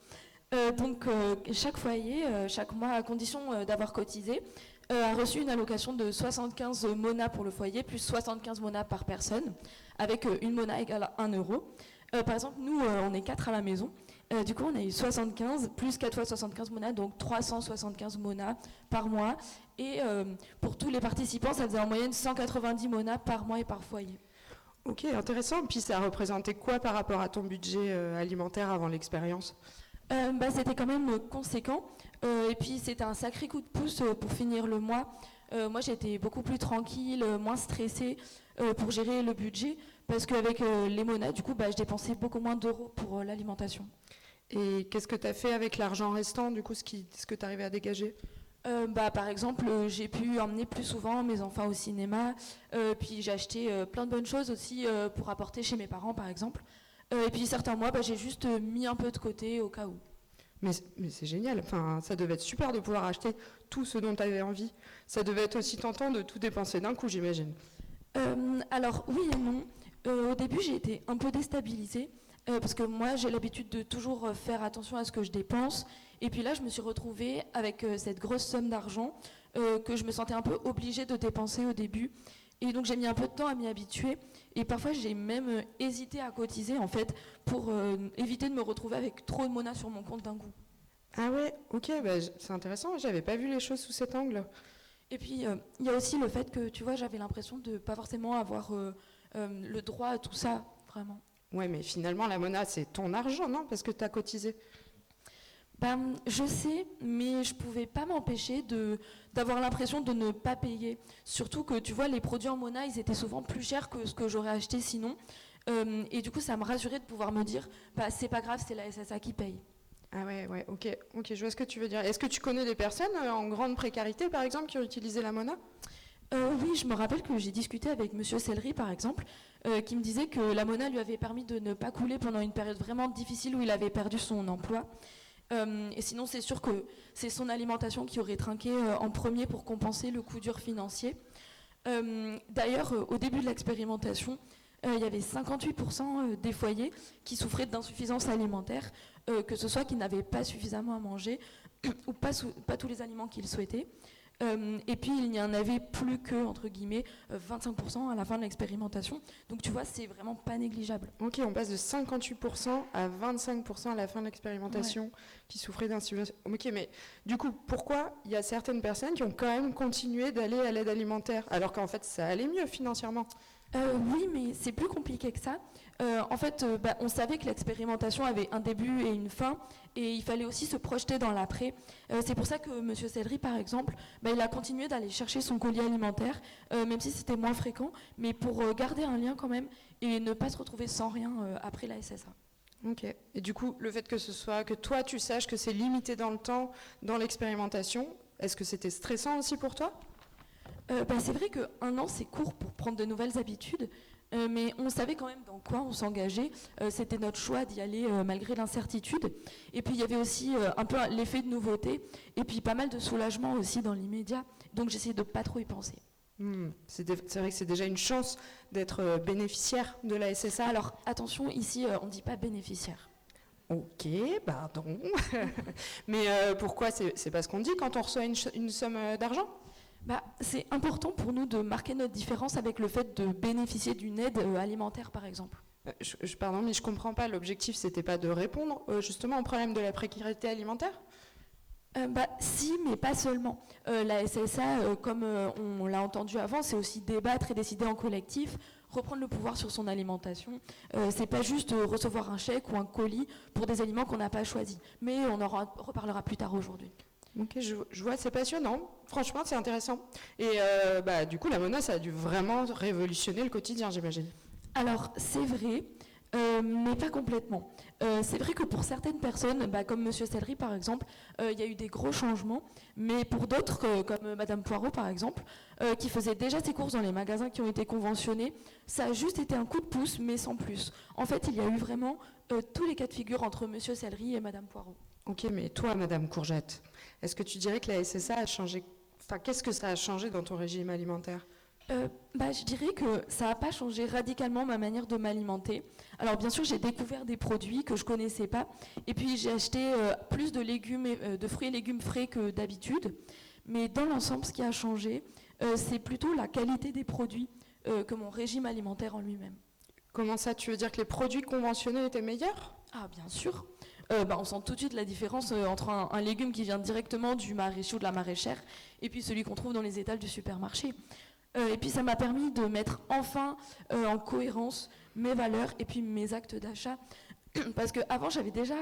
Chaque foyer, chaque mois, à condition d'avoir cotisé, a reçu une allocation de 75 monas pour le foyer, plus 75 monas par personne, avec une mona égale à 1 euro. Par exemple, nous, on est 4 à la maison. Du coup, on a eu 75, plus 4 fois 75 monas, donc 375 monas par mois. Et pour tous les participants, ça faisait en moyenne 190 monas par mois et par foyer. Ok, intéressant. Puis ça représentait quoi par rapport à ton budget alimentaire avant l'expérience? C'était quand même conséquent. Et puis c'était un sacré coup de pouce pour finir le mois. Moi, j'étais beaucoup plus tranquille, moins stressée pour gérer le budget. Parce qu'avec les monas, du coup, je dépensais beaucoup moins d'euros pour l'alimentation. Et qu'est-ce que tu as fait avec l'argent restant, du coup, ce que tu arrivais à dégager? Par exemple, j'ai pu emmener plus souvent mes enfants au cinéma, puis j'ai acheté plein de bonnes choses aussi pour apporter chez mes parents, par exemple. Et puis certains mois, j'ai juste mis un peu de côté au cas où. Mais c'est génial, enfin, ça devait être super de pouvoir acheter tout ce dont tu avais envie. Ça devait être aussi tentant de tout dépenser d'un coup, j'imagine. Alors oui et non. Au début, j'ai été un peu déstabilisée. Parce que moi, j'ai l'habitude de toujours faire attention à ce que je dépense. Et puis là, je me suis retrouvée avec cette grosse somme d'argent que je me sentais un peu obligée de dépenser au début. Et donc, j'ai mis un peu de temps à m'y habituer. Et parfois, j'ai même hésité à cotiser, en fait, pour éviter de me retrouver avec trop de mona sur mon compte d'un coup. Ah ouais, ok, c'est intéressant. J'avais pas vu les choses sous cet angle. Et puis, il y a aussi le fait que, tu vois, j'avais l'impression de pas forcément avoir le droit à tout ça, vraiment. Ouais, mais finalement, la mona, c'est ton argent, non? Parce que tu as cotisé. Je sais, mais je pouvais pas m'empêcher d'avoir l'impression de ne pas payer. Surtout que, tu vois, les produits en mona, ils étaient souvent plus chers que ce que j'aurais acheté sinon. Et du coup, ça me rassurait de pouvoir me dire, c'est pas grave, c'est la SSA qui paye. Ah ouais, ok, je vois ce que tu veux dire. Est-ce que tu connais des personnes en grande précarité, par exemple, qui ont utilisé la mona? Oui, je me rappelle que j'ai discuté avec Monsieur Sellery, par exemple, qui me disait que la mona lui avait permis de ne pas couler pendant une période vraiment difficile où il avait perdu son emploi. Et sinon, c'est sûr que c'est son alimentation qui aurait trinqué en premier pour compenser le coup dur financier. D'ailleurs, au début de l'expérimentation, il y avait 58% des foyers qui souffraient d'insuffisance alimentaire, que ce soit qu'ils n'avaient pas suffisamment à manger ou pas tous les aliments qu'ils souhaitaient. Et puis il n'y en avait plus que, entre guillemets, 25% à la fin de l'expérimentation. Donc tu vois, c'est vraiment pas négligeable. Ok, on passe de 58% à 25% à la fin de l'expérimentation qui souffraient d'insuffisance. Ok, mais du coup, pourquoi il y a certaines personnes qui ont quand même continué d'aller à l'aide alimentaire alors qu'en fait ça allait mieux financièrement? Oui, mais c'est plus compliqué que ça. En fait, on savait que l'expérimentation avait un début et une fin, et il fallait aussi se projeter dans l'après. C'est pour ça que M. Sellery, par exemple, il a continué d'aller chercher son colis alimentaire, même si c'était moins fréquent, mais pour garder un lien quand même, et ne pas se retrouver sans rien après la SSA. Ok. Et du coup, le fait que toi, tu saches que c'est limité dans le temps, dans l'expérimentation, est-ce que c'était stressant aussi pour toi? C'est vrai qu'un an, c'est court pour prendre de nouvelles habitudes, mais on savait quand même dans quoi on s'engageait. C'était notre choix d'y aller malgré l'incertitude. Et puis il y avait aussi un peu l'effet de nouveauté, et puis pas mal de soulagement aussi dans l'immédiat. Donc j'essayais de pas trop y penser. C'est vrai que c'est déjà une chance d'être bénéficiaire de la SSA. Alors attention, ici on ne dit pas bénéficiaire. Ok, pardon. Mais pourquoi? C'est pas ce qu'on dit quand on reçoit une somme d'argent? C'est important pour nous de marquer notre différence avec le fait de bénéficier d'une aide alimentaire, par exemple. Pardon, mais je comprends pas. L'objectif, c'était pas de répondre justement au problème de la précarité alimentaire? Si, mais pas seulement. La SSA, comme on l'a entendu avant, c'est aussi débattre et décider en collectif, reprendre le pouvoir sur son alimentation. C'est pas juste recevoir un chèque ou un colis pour des aliments qu'on n'a pas choisis. Mais on en reparlera plus tard aujourd'hui. Ok, je vois, c'est passionnant. Franchement, c'est intéressant. Et du coup, la Mona, ça a dû vraiment révolutionner le quotidien, j'imagine. Alors, c'est vrai, mais pas complètement. C'est vrai que pour certaines personnes, comme M. Sellery par exemple, il y a eu des gros changements, mais pour d'autres, comme Mme Poirot par exemple, qui faisait déjà ses courses dans les magasins qui ont été conventionnés, ça a juste été un coup de pouce, mais sans plus. En fait, il y a eu vraiment tous les cas de figure entre M. Sellery et Mme Poirot. Ok, mais toi, Madame Courgette, est-ce que tu dirais que la SSA a changé... Enfin, qu'est-ce que ça a changé dans ton régime alimentaire? Je dirais que ça n'a pas changé radicalement ma manière de m'alimenter. Alors bien sûr, j'ai découvert des produits que je ne connaissais pas, et puis j'ai acheté plus de légumes, de fruits et légumes frais que d'habitude. Mais dans l'ensemble, ce qui a changé, c'est plutôt la qualité des produits que mon régime alimentaire en lui-même. Comment ça? Tu veux dire que les produits conventionnels étaient meilleurs? Ah, bien sûr. On sent tout de suite la différence entre un légume qui vient directement du maraîcher ou de la maraîchère et puis celui qu'on trouve dans les étals du supermarché. Et puis ça m'a permis de mettre enfin en cohérence mes valeurs et puis mes actes d'achat. Parce qu'avant, j'avais déjà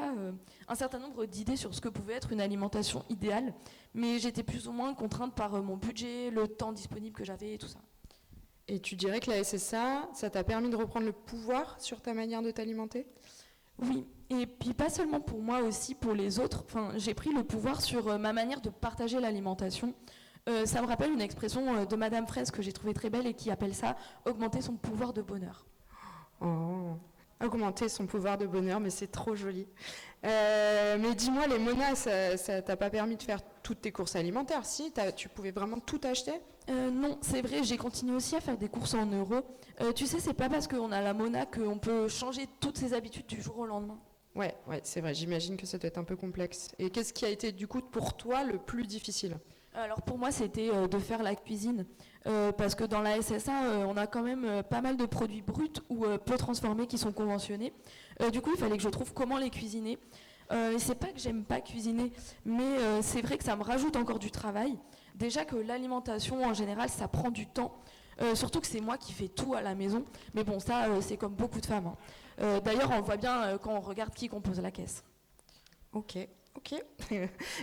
un certain nombre d'idées sur ce que pouvait être une alimentation idéale, mais j'étais plus ou moins contrainte par mon budget, le temps disponible que j'avais et tout ça. Et tu dirais que la SSA, ça t'a permis de reprendre le pouvoir sur ta manière de t'alimenter? Oui, et puis pas seulement pour moi, aussi pour les autres. J'ai pris le pouvoir sur ma manière de partager l'alimentation. Ça me rappelle une expression de Madame Fraisse que j'ai trouvée très belle et qui appelle ça « augmenter son pouvoir de bonheur ». Oh, augmenter son pouvoir de bonheur, mais c'est trop joli. Mais dis-moi, les Mona, ça t'a pas permis de faire toutes tes courses alimentaires, si? Tu pouvais vraiment tout acheter? Non, c'est vrai, j'ai continué aussi à faire des courses en euros. Tu sais, c'est pas parce qu'on a la Mona qu'on peut changer toutes ses habitudes du jour au lendemain. Ouais, c'est vrai, j'imagine que ça doit être un peu complexe. Et qu'est-ce qui a été du coup pour toi le plus difficile? Alors pour moi, c'était de faire la cuisine, parce que dans la SSA, on a quand même pas mal de produits bruts ou peu transformés qui sont conventionnés. Du coup, il fallait que je trouve comment les cuisiner. Et c'est pas que j'aime pas cuisiner, mais c'est vrai que ça me rajoute encore du travail. Déjà que l'alimentation, en général, ça prend du temps. Surtout que c'est moi qui fais tout à la maison. Mais bon, ça, c'est comme beaucoup de femmes. D'ailleurs, on le voit bien quand on regarde qui compose la caisse. Ok.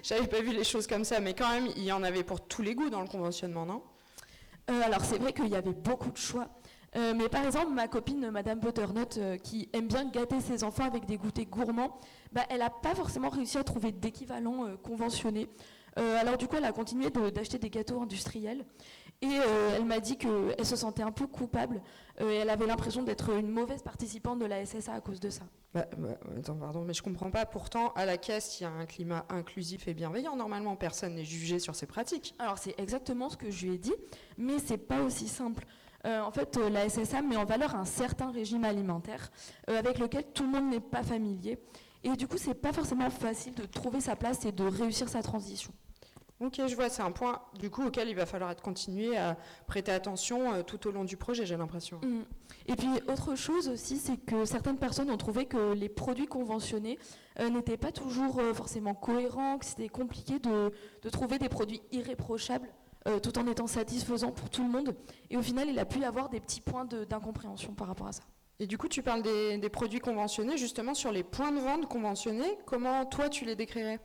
J'avais pas vu les choses comme ça, mais quand même, il y en avait pour tous les goûts dans le conventionnement, non? Alors, c'est vrai qu'il y avait beaucoup de choix. Mais par exemple, ma copine, Madame Butternut, qui aime bien gâter ses enfants avec des goûters gourmands, elle n'a pas forcément réussi à trouver d'équivalent conventionné. Alors du coup, elle a continué d'acheter des gâteaux industriels. Et elle m'a dit qu'elle se sentait un peu coupable. Et elle avait l'impression d'être une mauvaise participante de la SSA à cause de ça. Attends, pardon, mais je comprends pas. Pourtant, à la caisse, il y a un climat inclusif et bienveillant. Normalement, personne n'est jugé sur ses pratiques. Alors c'est exactement ce que je lui ai dit, mais c'est pas aussi simple. En fait, la SSA met en valeur un certain régime alimentaire avec lequel tout le monde n'est pas familier. Et du coup, c'est pas forcément facile de trouver sa place et de réussir sa transition. Ok, je vois, c'est un point du coup auquel il va falloir continuer à prêter attention tout au long du projet, j'ai l'impression. Et puis autre chose aussi, c'est que certaines personnes ont trouvé que les produits conventionnés n'étaient pas toujours forcément cohérents, que c'était compliqué de trouver des produits irréprochables tout en étant satisfaisants pour tout le monde. Et au final, il a pu y avoir des petits points d'incompréhension par rapport à ça. Et du coup, tu parles des produits conventionnés, justement sur les points de vente conventionnés. Comment toi tu les décrirais ?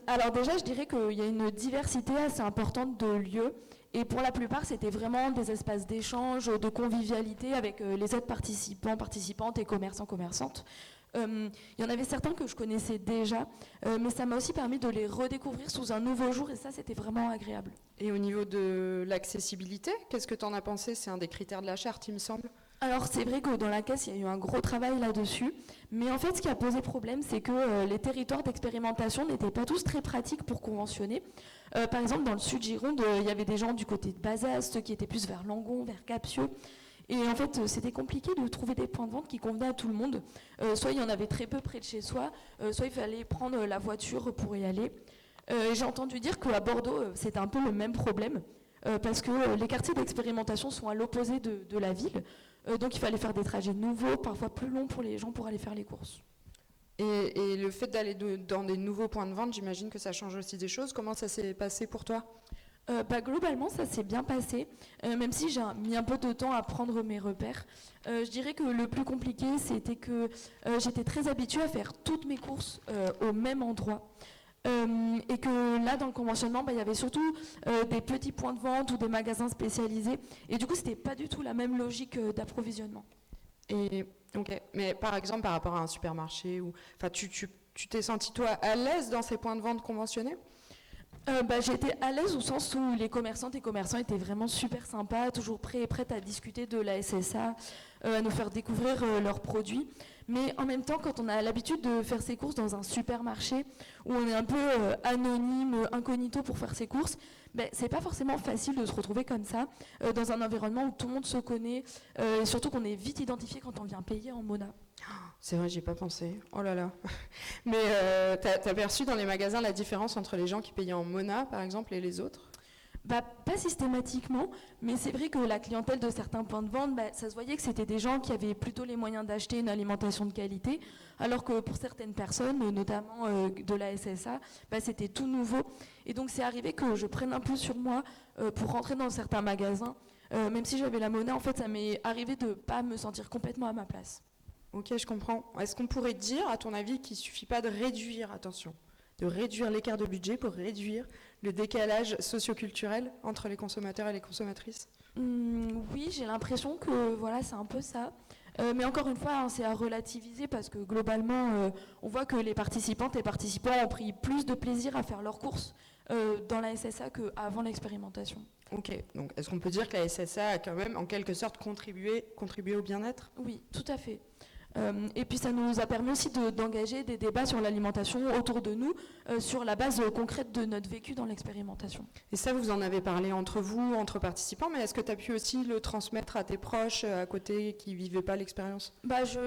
Alors déjà, je dirais qu'il y a une diversité assez importante de lieux. Et pour la plupart, c'était vraiment des espaces d'échange, de convivialité avec les autres participants, participantes et commerçants, commerçantes. Il y en avait certains que je connaissais déjà, mais ça m'a aussi permis de les redécouvrir sous un nouveau jour et ça, c'était vraiment agréable. Et au niveau de l'accessibilité, qu'est-ce que tu en as pensé ? C'est un des critères de la charte, il me semble. Alors c'est vrai que dans la caisse, il y a eu un gros travail là-dessus, mais en fait ce qui a posé problème, c'est que les territoires d'expérimentation n'étaient pas tous très pratiques pour conventionner. Par exemple, dans le sud Gironde, il y avait des gens du côté de Bazas, qui étaient plus vers Langon, vers Capsieux, et en fait c'était compliqué de trouver des points de vente qui convenaient à tout le monde. Soit il y en avait très peu près de chez soi, soit il fallait prendre la voiture pour y aller. J'ai entendu dire qu'à Bordeaux, c'était un peu le même problème, parce que les quartiers d'expérimentation sont à l'opposé de la ville. Donc il fallait faire des trajets nouveaux, parfois plus longs pour les gens pour aller faire les courses. Et le fait d'aller dans des nouveaux points de vente, j'imagine que ça change aussi des choses. Comment ça s'est passé pour toi ? Globalement, ça s'est bien passé, même si j'ai mis un peu de temps à prendre mes repères. Je dirais que le plus compliqué, c'était que j'étais très habituée à faire toutes mes courses au même endroit. Et que là, dans le conventionnement, il y avait surtout des petits points de vente ou des magasins spécialisés. Et du coup, c'était pas du tout la même logique d'approvisionnement. Ok. Mais par exemple, par rapport à un supermarché, tu t'es senti toi à l'aise dans ces points de vente conventionnés ? J'étais à l'aise au sens où les commerçantes et commerçants étaient vraiment super sympas, toujours prêts et prêtes à discuter de la SSA, à nous faire découvrir leurs produits. Mais en même temps, quand on a l'habitude de faire ses courses dans un supermarché, où on est un peu anonyme, incognito pour faire ses courses, c'est pas forcément facile de se retrouver comme ça, dans un environnement où tout le monde se connaît, et surtout qu'on est vite identifié quand on vient payer en Mona. C'est vrai, j'y ai pas pensé. Oh là là. Mais t'as perçu dans les magasins la différence entre les gens qui payaient en Mona, par exemple, et les autres ? Pas systématiquement, mais c'est vrai que la clientèle de certains points de vente, ça se voyait que c'était des gens qui avaient plutôt les moyens d'acheter une alimentation de qualité, alors que pour certaines personnes, notamment de la SSA, c'était tout nouveau. Et donc c'est arrivé que je prenne un peu sur moi pour rentrer dans certains magasins. Même si j'avais la monnaie, en fait, ça m'est arrivé de ne pas me sentir complètement à ma place. Ok, je comprends. Est-ce qu'on pourrait dire, à ton avis, qu'il ne suffit pas de réduire, attention, de réduire l'écart de budget pour réduire le décalage socioculturel entre les consommateurs et les consommatrices ? Oui, j'ai l'impression que c'est un peu ça. Mais encore une fois, c'est à relativiser parce que globalement, on voit que les participantes et participants ont pris plus de plaisir à faire leurs courses dans la SSA qu'avant l'expérimentation. Ok, donc est-ce qu'on peut dire que la SSA a quand même en quelque sorte contribué au bien-être ? Oui, tout à fait. Et puis ça nous a permis aussi d'engager des débats sur l'alimentation autour de nous, sur la base concrète de notre vécu dans l'expérimentation. Et ça, vous en avez parlé entre vous, entre participants, mais est-ce que tu as pu aussi le transmettre à tes proches à côté qui ne vivaient pas l'expérience ?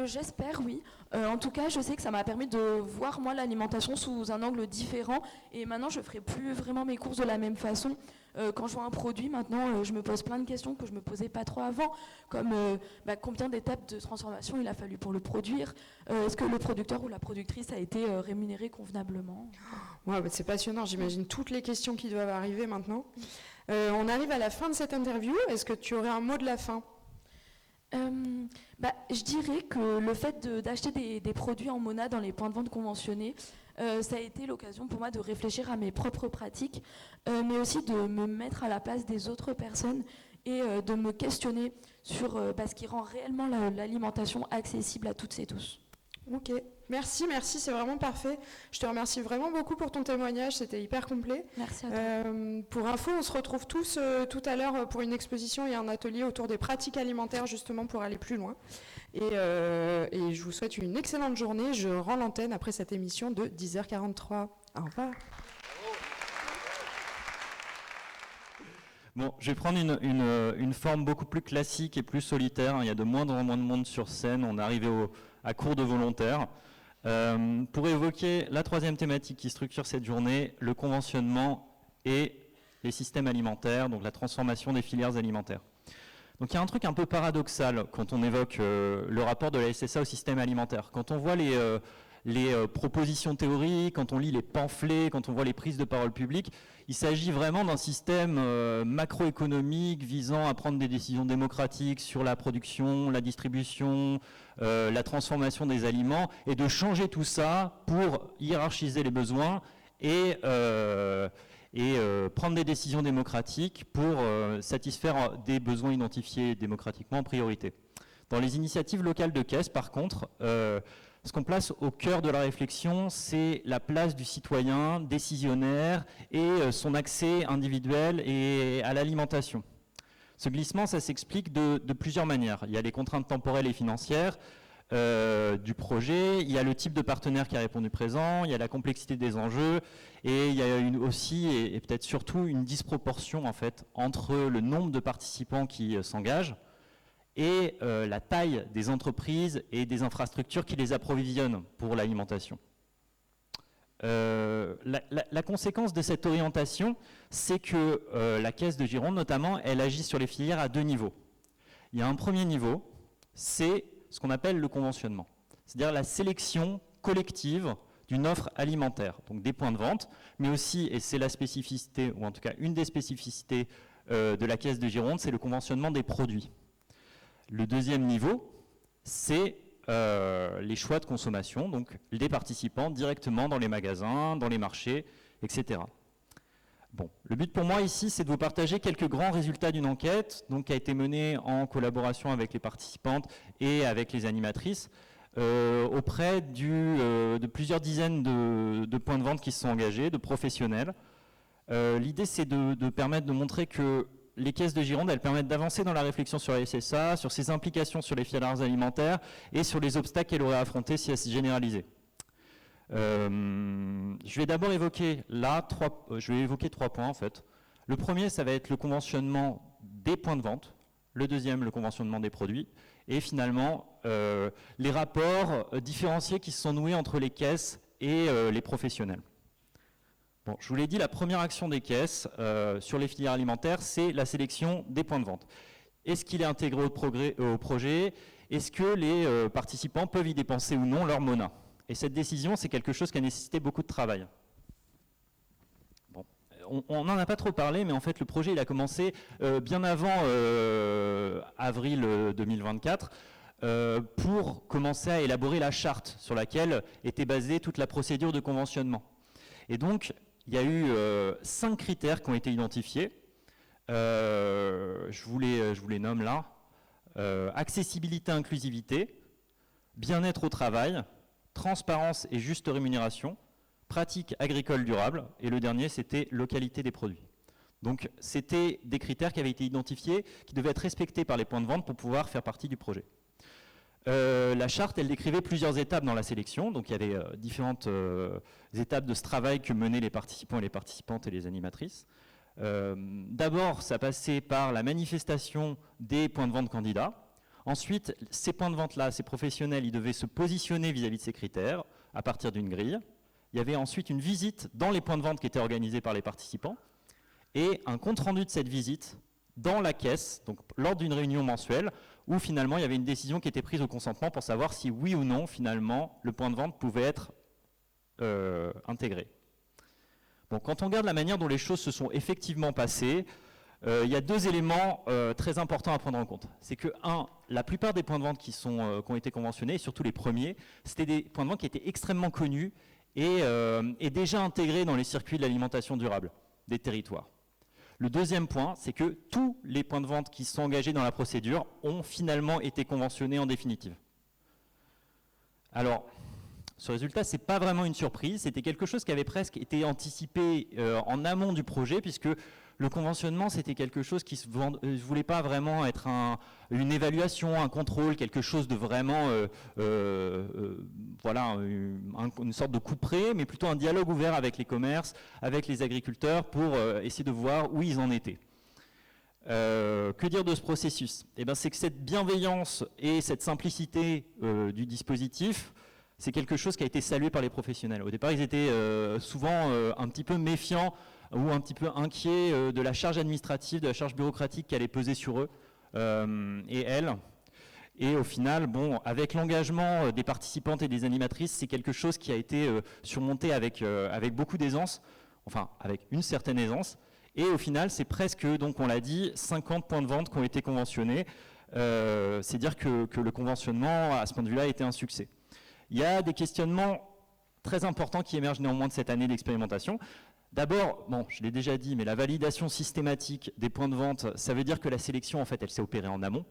J'espère, oui. En tout cas, je sais que ça m'a permis de voir, moi, l'alimentation sous un angle différent. Et maintenant, je ne ferai plus vraiment mes courses de la même façon. Quand je vois un produit, maintenant, je me pose plein de questions que je ne me posais pas trop avant, comme combien d'étapes de transformation il a fallu pour le produire, est-ce que le producteur ou la productrice a été rémunéré convenablement ? Ouais, c'est passionnant, j'imagine toutes les questions qui doivent arriver maintenant. On arrive à la fin de cette interview, est-ce que tu aurais un mot de la fin ? Je dirais que le fait d'acheter des produits en Mona dans les points de vente conventionnés, ça a été l'occasion pour moi de réfléchir à mes propres pratiques, mais aussi de me mettre à la place des autres personnes et de me questionner sur ce qui rend réellement l'alimentation accessible à toutes et tous. Ok, merci, c'est vraiment parfait. Je te remercie vraiment beaucoup pour ton témoignage, c'était hyper complet. Merci à toi. Pour info, on se retrouve tous tout à l'heure pour une exposition et un atelier autour des pratiques alimentaires justement pour aller plus loin. Et je vous souhaite une excellente journée. Je rends l'antenne après cette émission de 10h43. Au revoir. Bon, je vais prendre une forme beaucoup plus classique et plus solitaire. Il y a de moins en moins de monde sur scène. On est arrivé à court de volontaires. Pour évoquer la troisième thématique qui structure cette journée, le conventionnement et les systèmes alimentaires, donc la transformation des filières alimentaires. Donc il y a un truc un peu paradoxal quand on évoque le rapport de la SSA au système alimentaire. Quand on voit les propositions théoriques, quand on lit les pamphlets, quand on voit les prises de parole publiques, il s'agit vraiment d'un système macroéconomique visant à prendre des décisions démocratiques sur la production, la distribution, la transformation des aliments, et de changer tout ça pour hiérarchiser les besoins et prendre des décisions démocratiques pour satisfaire des besoins identifiés démocratiquement en priorité. Dans les initiatives locales de caisse, par contre, ce qu'on place au cœur de la réflexion, c'est la place du citoyen décisionnaire et son accès individuel et à l'alimentation. Ce glissement, ça s'explique de plusieurs manières. Il y a les contraintes temporelles et financières du projet, il y a le type de partenaire qui a répondu présent, il y a la complexité des enjeux, et il y a aussi, et peut-être surtout, une disproportion en fait, entre le nombre de participants qui s'engagent et la taille des entreprises et des infrastructures qui les approvisionnent pour l'alimentation. La conséquence de cette orientation, c'est que la Caisse de Gironde, notamment, elle agit sur les filières à deux niveaux. Il y a un premier niveau, c'est ce qu'on appelle le conventionnement, c'est-à-dire la sélection collective d'une offre alimentaire, donc des points de vente, mais aussi, et c'est la spécificité, ou en tout cas une des spécificités de la Caisse de Gironde, c'est le conventionnement des produits. Le deuxième niveau, c'est les choix de consommation, donc des participants directement dans les magasins, dans les marchés, etc. Bon, le but pour moi ici, c'est de vous partager quelques grands résultats d'une enquête donc, qui a été menée en collaboration avec les participantes et avec les animatrices auprès de plusieurs dizaines de points de vente qui se sont engagés, de professionnels. L'idée, c'est de permettre de montrer que les caisses de Gironde, elles permettent d'avancer dans la réflexion sur la SSA, sur ses implications sur les filières alimentaires et sur les obstacles qu'elle aurait à affronter si elles se généralisaient. Je vais d'abord évoquer trois points en fait. Le premier, ça va être le conventionnement des points de vente. Le deuxième, le conventionnement des produits. Et finalement, les rapports différenciés qui se sont noués entre les caisses et les professionnels. Bon, je vous l'ai dit, la première action des caisses sur les filières alimentaires, c'est la sélection des points de vente. Est-ce qu'il est intégré au projet? Est-ce que les participants peuvent y dépenser ou non leur MONA? Et cette décision, c'est quelque chose qui a nécessité beaucoup de travail. Bon, on n'en a pas trop parlé, mais en fait, le projet il a commencé bien avant avril 2024 pour commencer à élaborer la charte sur laquelle était basée toute la procédure de conventionnement. Et donc, il y a eu 5 critères qui ont été identifiés. Je vous les nomme là. Accessibilité, inclusivité, bien-être au travail, transparence et juste rémunération, pratique agricole durable, et le dernier, c'était localité des produits. Donc, c'était des critères qui avaient été identifiés, qui devaient être respectés par les points de vente pour pouvoir faire partie du projet. La charte, elle décrivait plusieurs étapes dans la sélection, donc il y avait différentes étapes de ce travail que menaient les participants et les participantes et les animatrices. D'abord, ça passait par la manifestation des points de vente candidats. Ensuite, ces points de vente-là, ces professionnels, ils devaient se positionner vis-à-vis de ces critères à partir d'une grille. Il y avait ensuite une visite dans les points de vente qui étaient organisés par les participants et un compte-rendu de cette visite dans la caisse, donc lors d'une réunion mensuelle, où finalement il y avait une décision qui était prise au consentement pour savoir si oui ou non, finalement, le point de vente pouvait être intégré. Bon, quand on regarde la manière dont les choses se sont effectivement passées, il y a 2 éléments très importants à prendre en compte. C'est que, la plupart des points de vente qui ont été conventionnés, et surtout les premiers, c'était des points de vente qui étaient extrêmement connus et déjà intégrés dans les circuits de l'alimentation durable des territoires. Le deuxième point, c'est que tous les points de vente qui sont engagés dans la procédure ont finalement été conventionnés en définitive. Alors, ce résultat, ce n'est pas vraiment une surprise, c'était quelque chose qui avait presque été anticipé en amont du projet, puisque le conventionnement, c'était quelque chose qui ne voulait pas vraiment être une évaluation, un contrôle, quelque chose de vraiment, voilà, une sorte de coup de près, mais plutôt un dialogue ouvert avec les commerces, avec les agriculteurs, pour essayer de voir où ils en étaient. Que dire de ce processus? Eh ben, c'est que cette bienveillance et cette simplicité du dispositif, c'est quelque chose qui a été salué par les professionnels. Au départ, ils étaient souvent un petit peu méfiants ou un petit peu inquiets de la charge administrative, de la charge bureaucratique qui allait peser sur eux et elles. Et au final, bon, avec l'engagement des participantes et des animatrices, c'est quelque chose qui a été surmonté avec beaucoup d'aisance, enfin avec une certaine aisance. Et au final, c'est presque, donc on l'a dit, 50 points de vente qui ont été conventionnés. C'est dire que le conventionnement, à ce point de vue-là, a été un succès. Il y a des questionnements très importants qui émergent néanmoins de cette année d'expérimentation. D'abord, bon, je l'ai déjà dit, mais la validation systématique des points de vente, ça veut dire que la sélection, en fait, elle s'est opérée en amont.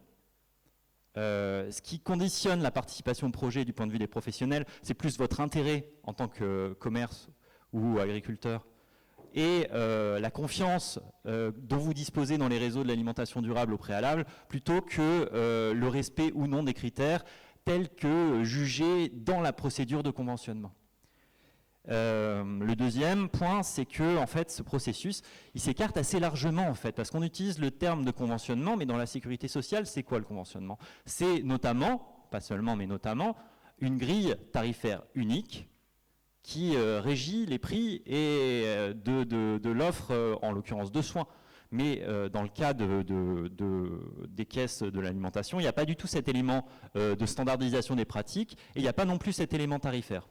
Ce qui conditionne la participation au projet du point de vue des professionnels, c'est plus votre intérêt en tant que commerce ou agriculteur et la confiance dont vous disposez dans les réseaux de l'alimentation durable au préalable, plutôt que le respect ou non des critères tels que jugés dans la procédure de conventionnement. Le deuxième point, c'est que en fait, ce processus, il s'écarte assez largement en fait, parce qu'on utilise le terme de conventionnement, mais dans la sécurité sociale, c'est quoi le conventionnement? C'est notamment, pas seulement, mais notamment, une grille tarifaire unique qui régit les prix et de l'offre, en l'occurrence de soins. Mais dans le cas des caisses de l'alimentation, il n'y a pas du tout cet élément de standardisation des pratiques, et il n'y a pas non plus cet élément tarifaire.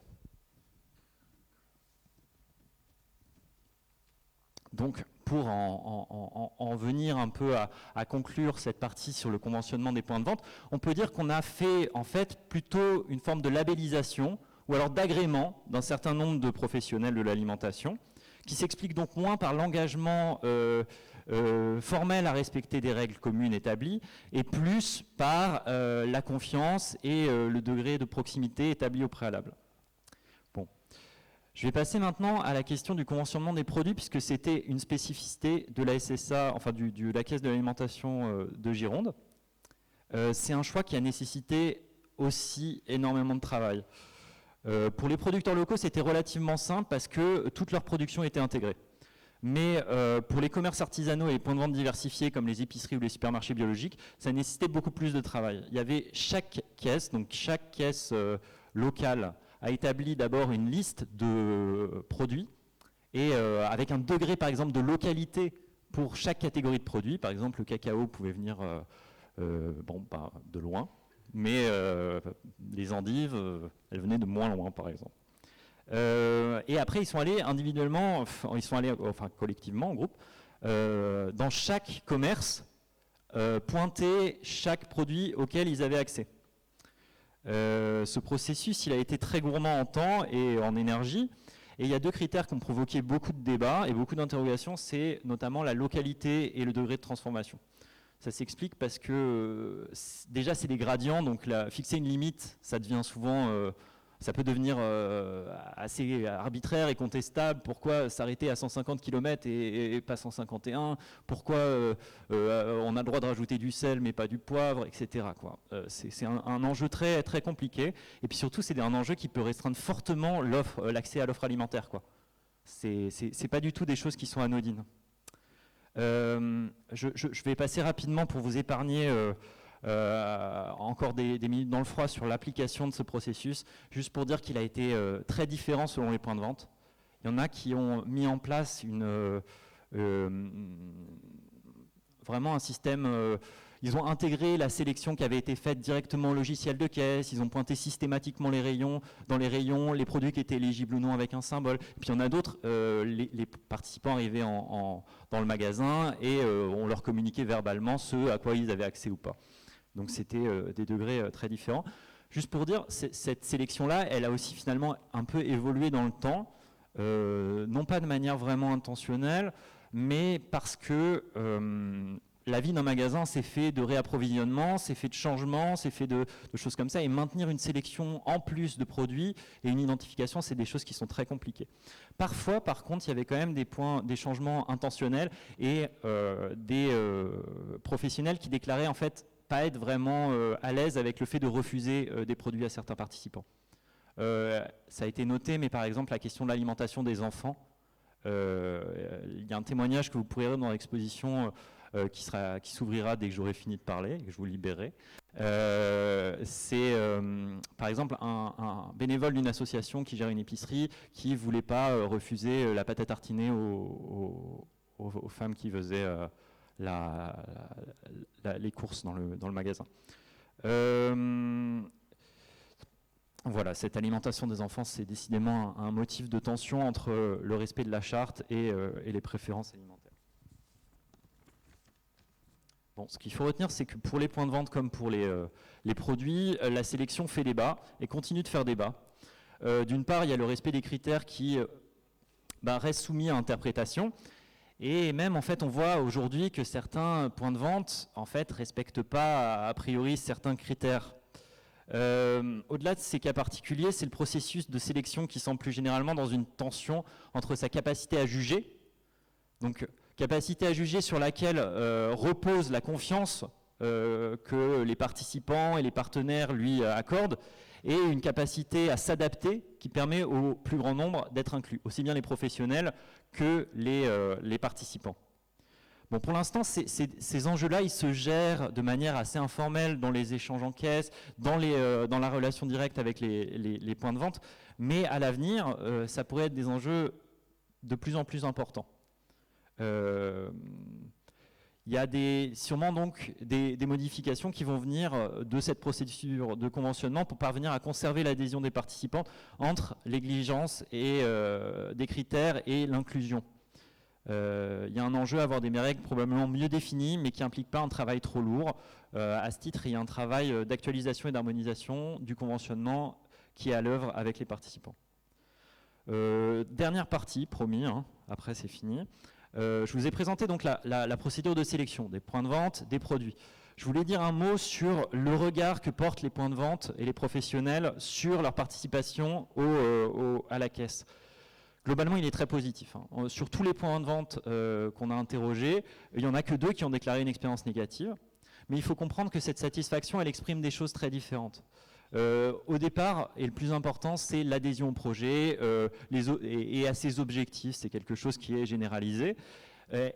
Donc, pour en venir un peu à conclure cette partie sur le conventionnement des points de vente, on peut dire qu'on a fait en fait plutôt une forme de labellisation ou alors d'agrément d'un certain nombre de professionnels de l'alimentation, qui s'explique donc moins par l'engagement formel à respecter des règles communes établies et plus par la confiance et le degré de proximité établi au préalable. Je vais passer maintenant à la question du conventionnement des produits, puisque c'était une spécificité de la SSA, enfin de la Caisse de l'alimentation de Gironde. C'est un choix qui a nécessité aussi énormément de travail. Pour les producteurs locaux, c'était relativement simple parce que toute leur production était intégrée. Mais pour les commerces artisanaux et les points de vente diversifiés comme les épiceries ou les supermarchés biologiques, ça nécessitait beaucoup plus de travail. Il y avait chaque caisse, donc chaque caisse locale, a établi d'abord une liste de produits et avec un degré par exemple de localité pour chaque catégorie de produits. Par exemple, le cacao pouvait venir de loin, mais les endives, elles venaient de moins loin par exemple. Et après, ils sont allés individuellement, collectivement, en groupe, dans chaque commerce, pointer chaque produit auquel ils avaient accès. Ce processus, il a été très gourmand en temps et en énergie. Et il y a deux critères qui ont provoqué beaucoup de débats et beaucoup d'interrogations, c'est notamment la localité et le degré de transformation. Ça s'explique parce que déjà c'est des gradients, donc fixer une limite, ça devient souvent, ça peut devenir assez arbitraire et contestable. Pourquoi s'arrêter à 150 km et pas 151? Pourquoi on a le droit de rajouter du sel mais pas du poivre, etc. C'est un enjeu très, très compliqué. Et puis surtout, c'est un enjeu qui peut restreindre fortement l'accès à l'offre alimentaire. C'est pas du tout des choses qui sont anodines. Je vais passer rapidement pour vous épargner encore des minutes dans le froid sur l'application de ce processus, juste pour dire qu'il a été très différent selon les points de vente. Il y en a qui ont mis en place vraiment un système, ils ont intégré la sélection qui avait été faite directement au logiciel de caisse, ils ont pointé systématiquement dans les rayons, les produits qui étaient éligibles ou non avec un symbole. Et puis il y en a d'autres, les participants arrivaient dans le magasin et on leur communiquait verbalement ce à quoi ils avaient accès ou pas. Donc c'était des degrés très différents. Juste pour dire, cette sélection-là, elle a aussi finalement un peu évolué dans le temps, non pas de manière vraiment intentionnelle, mais parce que la vie d'un magasin, c'est fait de réapprovisionnement, c'est fait de changements, c'est fait de choses comme ça, et maintenir une sélection en plus de produits et une identification, c'est des choses qui sont très compliquées. Parfois, par contre, il y avait quand même des changements intentionnels et des professionnels qui déclaraient en fait pas être vraiment à l'aise avec le fait de refuser des produits à certains participants. Ça a été noté, mais par exemple, la question de l'alimentation des enfants, il y a un témoignage que vous pourrez voir dans l'exposition qui s'ouvrira dès que j'aurai fini de parler et que je vous libérerai. C'est par exemple un bénévole d'une association qui gère une épicerie qui ne voulait pas refuser la pâte à tartiner aux femmes qui faisaient les courses dans le magasin. Voilà, cette alimentation des enfants, c'est décidément un motif de tension entre le respect de la charte et les préférences alimentaires. Bon, ce qu'il faut retenir, c'est que pour les points de vente comme pour les produits, la sélection fait débat et continue de faire débat. D'une part, il y a le respect des critères qui restent soumis à interprétation. Et même, en fait, on voit aujourd'hui que certains points de vente, en fait, respectent pas a priori certains critères. Au-delà de ces cas particuliers, c'est le processus de sélection qui semble plus généralement dans une tension entre sa capacité à juger, donc capacité à juger sur laquelle repose la confiance que les participants et les partenaires lui accordent, et une capacité à s'adapter qui permet au plus grand nombre d'être inclus, aussi bien les professionnels que les participants. Bon, pour l'instant, ces enjeux-là, ils se gèrent de manière assez informelle dans les échanges en caisse, dans la relation directe avec les points de vente, mais à l'avenir, ça pourrait être des enjeux de plus en plus importants. Il y a sûrement donc des modifications qui vont venir de cette procédure de conventionnement pour parvenir à conserver l'adhésion des participants entre l'exigence des critères et l'inclusion. Il y a un enjeu à avoir des règles probablement mieux définies, mais qui n'impliquent pas un travail trop lourd. À ce titre, il y a un travail d'actualisation et d'harmonisation du conventionnement qui est à l'œuvre avec les participants. Dernière partie, promis, hein, après c'est fini. Je vous ai présenté donc la procédure de sélection des points de vente, des produits. Je voulais dire un mot sur le regard que portent les points de vente et les professionnels sur leur participation à la caisse. Globalement, il est très positif. Hein. Sur tous les points de vente qu'on a interrogés, il n'y en a que 2 qui ont déclaré une expérience négative. Mais il faut comprendre que cette satisfaction, elle exprime des choses très différentes. Au départ, et le plus important, c'est l'adhésion au projet et à ses objectifs. C'est quelque chose qui est généralisé.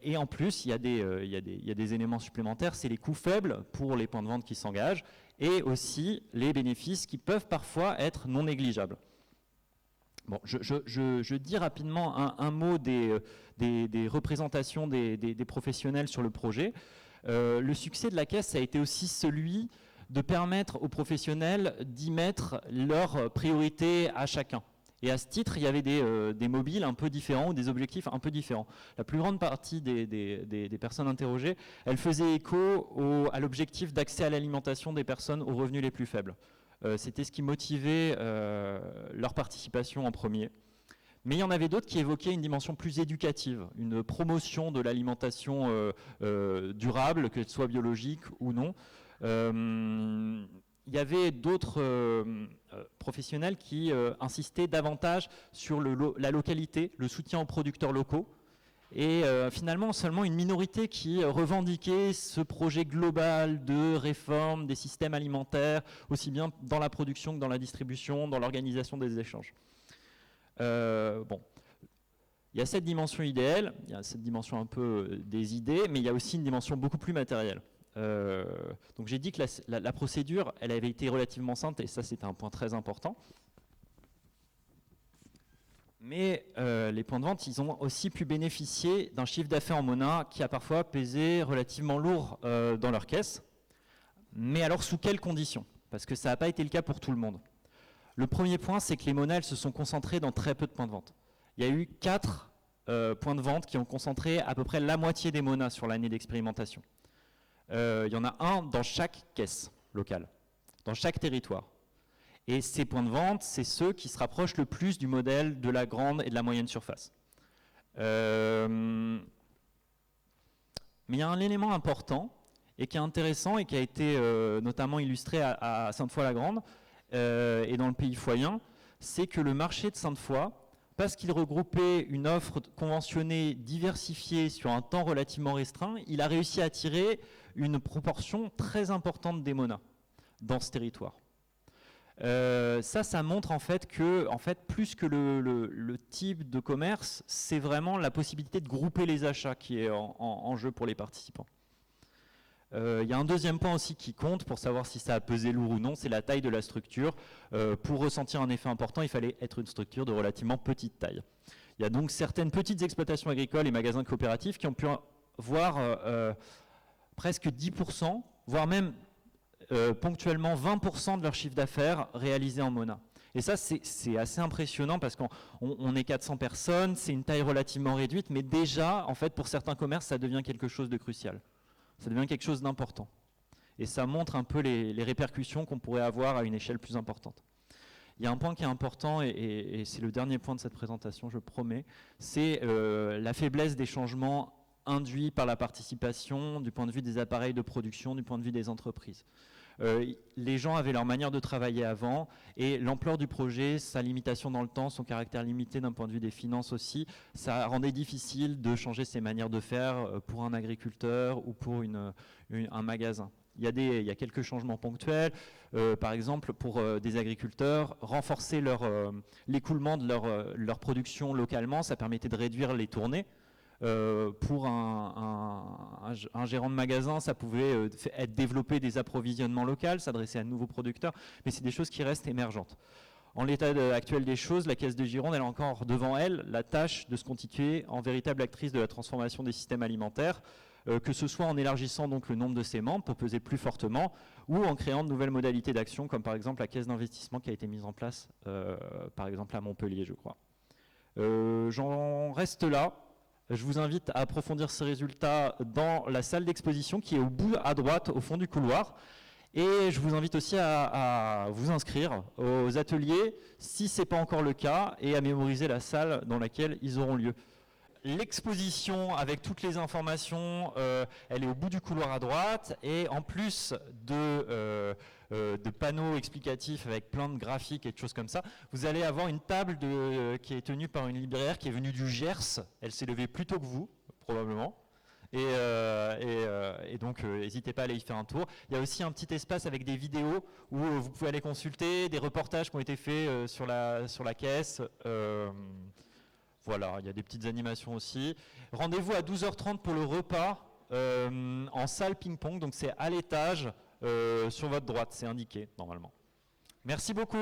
Et en plus, il y a des éléments supplémentaires. C'est les coûts faibles pour les points de vente qui s'engagent et aussi les bénéfices qui peuvent parfois être non négligeables. Bon, je dis rapidement un mot des représentations des professionnels sur le projet. Le succès de la caisse a été aussi celui de permettre aux professionnels d'y mettre leurs priorités à chacun. Et à ce titre, il y avait des mobiles un peu différents ou des objectifs un peu différents. La plus grande partie des personnes interrogées, elles faisaient écho à l'objectif d'accès à l'alimentation des personnes aux revenus les plus faibles. C'était ce qui motivait leur participation en premier. Mais il y en avait d'autres qui évoquaient une dimension plus éducative, une promotion de l'alimentation durable, qu'elle soit biologique ou non. Il y avait d'autres professionnels qui insistaient davantage sur la localité, le soutien aux producteurs locaux. Et finalement, seulement une minorité qui revendiquait ce projet global de réforme des systèmes alimentaires, aussi bien dans la production que dans la distribution, dans l'organisation des échanges. Bon, il y a cette dimension idéale, il y a cette dimension un peu des idées, mais il y a aussi une dimension beaucoup plus matérielle. Donc j'ai dit que la procédure, elle avait été relativement simple, et ça c'était un point très important. Mais les points de vente, ils ont aussi pu bénéficier d'un chiffre d'affaires en monnaie qui a parfois pesé relativement lourd dans leur caisse. Mais alors sous quelles conditions? Parce que ça n'a pas été le cas pour tout le monde. Le premier point, c'est que les monnaies, elles se sont concentrées dans très peu de points de vente. Il y a eu 4 points de vente qui ont concentré à peu près la moitié des monnaies sur l'année d'expérimentation. Il y en a un dans chaque caisse locale, dans chaque territoire. Et ces points de vente, c'est ceux qui se rapprochent le plus du modèle de la grande et de la moyenne surface. Mais il y a un élément important et qui est intéressant et qui a été notamment illustré à Sainte-Foy-la-Grande et dans le pays foyen, c'est que le marché de Sainte-Foy, parce qu'il regroupait une offre conventionnée diversifiée sur un temps relativement restreint, il a réussi à attirer une proportion très importante des monas dans ce territoire. Ça montre en fait que, plus que le type de commerce, c'est vraiment la possibilité de grouper les achats qui est en jeu pour les participants. Il y a un deuxième point aussi qui compte pour savoir si ça a pesé lourd ou non, c'est la taille de la structure. Pour ressentir un effet important, il fallait être une structure de relativement petite taille. Il y a donc certaines petites exploitations agricoles et magasins coopératifs qui ont pu voir presque 10%, voire même ponctuellement 20% de leur chiffre d'affaires réalisé en Mona. Et ça, c'est assez impressionnant parce qu'on est 400 personnes, c'est une taille relativement réduite, mais déjà, en fait, pour certains commerces, ça devient quelque chose de crucial. Ça devient quelque chose d'important. Et ça montre un peu les répercussions qu'on pourrait avoir à une échelle plus importante. Il y a un point qui est important, et c'est le dernier point de cette présentation, je promets, c'est la faiblesse des changements induits par la participation du point de vue des appareils de production, du point de vue des entreprises. Les gens avaient leur manière de travailler avant, et l'ampleur du projet, sa limitation dans le temps, son caractère limité d'un point de vue des finances aussi, ça rendait difficile de changer ses manières de faire pour un agriculteur ou pour un magasin. Il y a quelques changements ponctuels, par exemple pour des agriculteurs, renforcer l'écoulement de leur production localement, ça permettait de réduire les tournées. Pour un gérant de magasin, ça pouvait être développer des approvisionnements locaux, s'adresser à de nouveaux producteurs, mais c'est des choses qui restent émergentes. En l'état actuel des choses, la Caisse de Gironde, elle a encore devant elle la tâche de se constituer en véritable actrice de la transformation des systèmes alimentaires, que ce soit en élargissant donc le nombre de ses membres pour peser plus fortement, ou en créant de nouvelles modalités d'action, comme par exemple la caisse d'investissement qui a été mise en place, par exemple à Montpellier, je crois. J'en reste là. Je vous invite à approfondir ces résultats dans la salle d'exposition qui est au bout à droite, au fond du couloir. Et je vous invite aussi à vous inscrire aux ateliers, si ce n'est pas encore le cas, et à mémoriser la salle dans laquelle ils auront lieu. L'exposition avec toutes les informations, elle est au bout du couloir à droite, et en plus de panneaux explicatifs avec plein de graphiques et de choses comme ça, vous allez avoir une table qui est tenue par une libraire qui est venue du Gers. Elle s'est levée plus tôt que vous, probablement. Et donc, n'hésitez pas à aller y faire un tour. Il y a aussi un petit espace avec des vidéos où vous pouvez aller consulter, des reportages qui ont été faits sur la caisse. Voilà, il y a des petites animations aussi. Rendez-vous à 12h30 pour le repas en salle ping-pong. Donc, c'est à l'étage sur votre droite, c'est indiqué normalement. Merci beaucoup.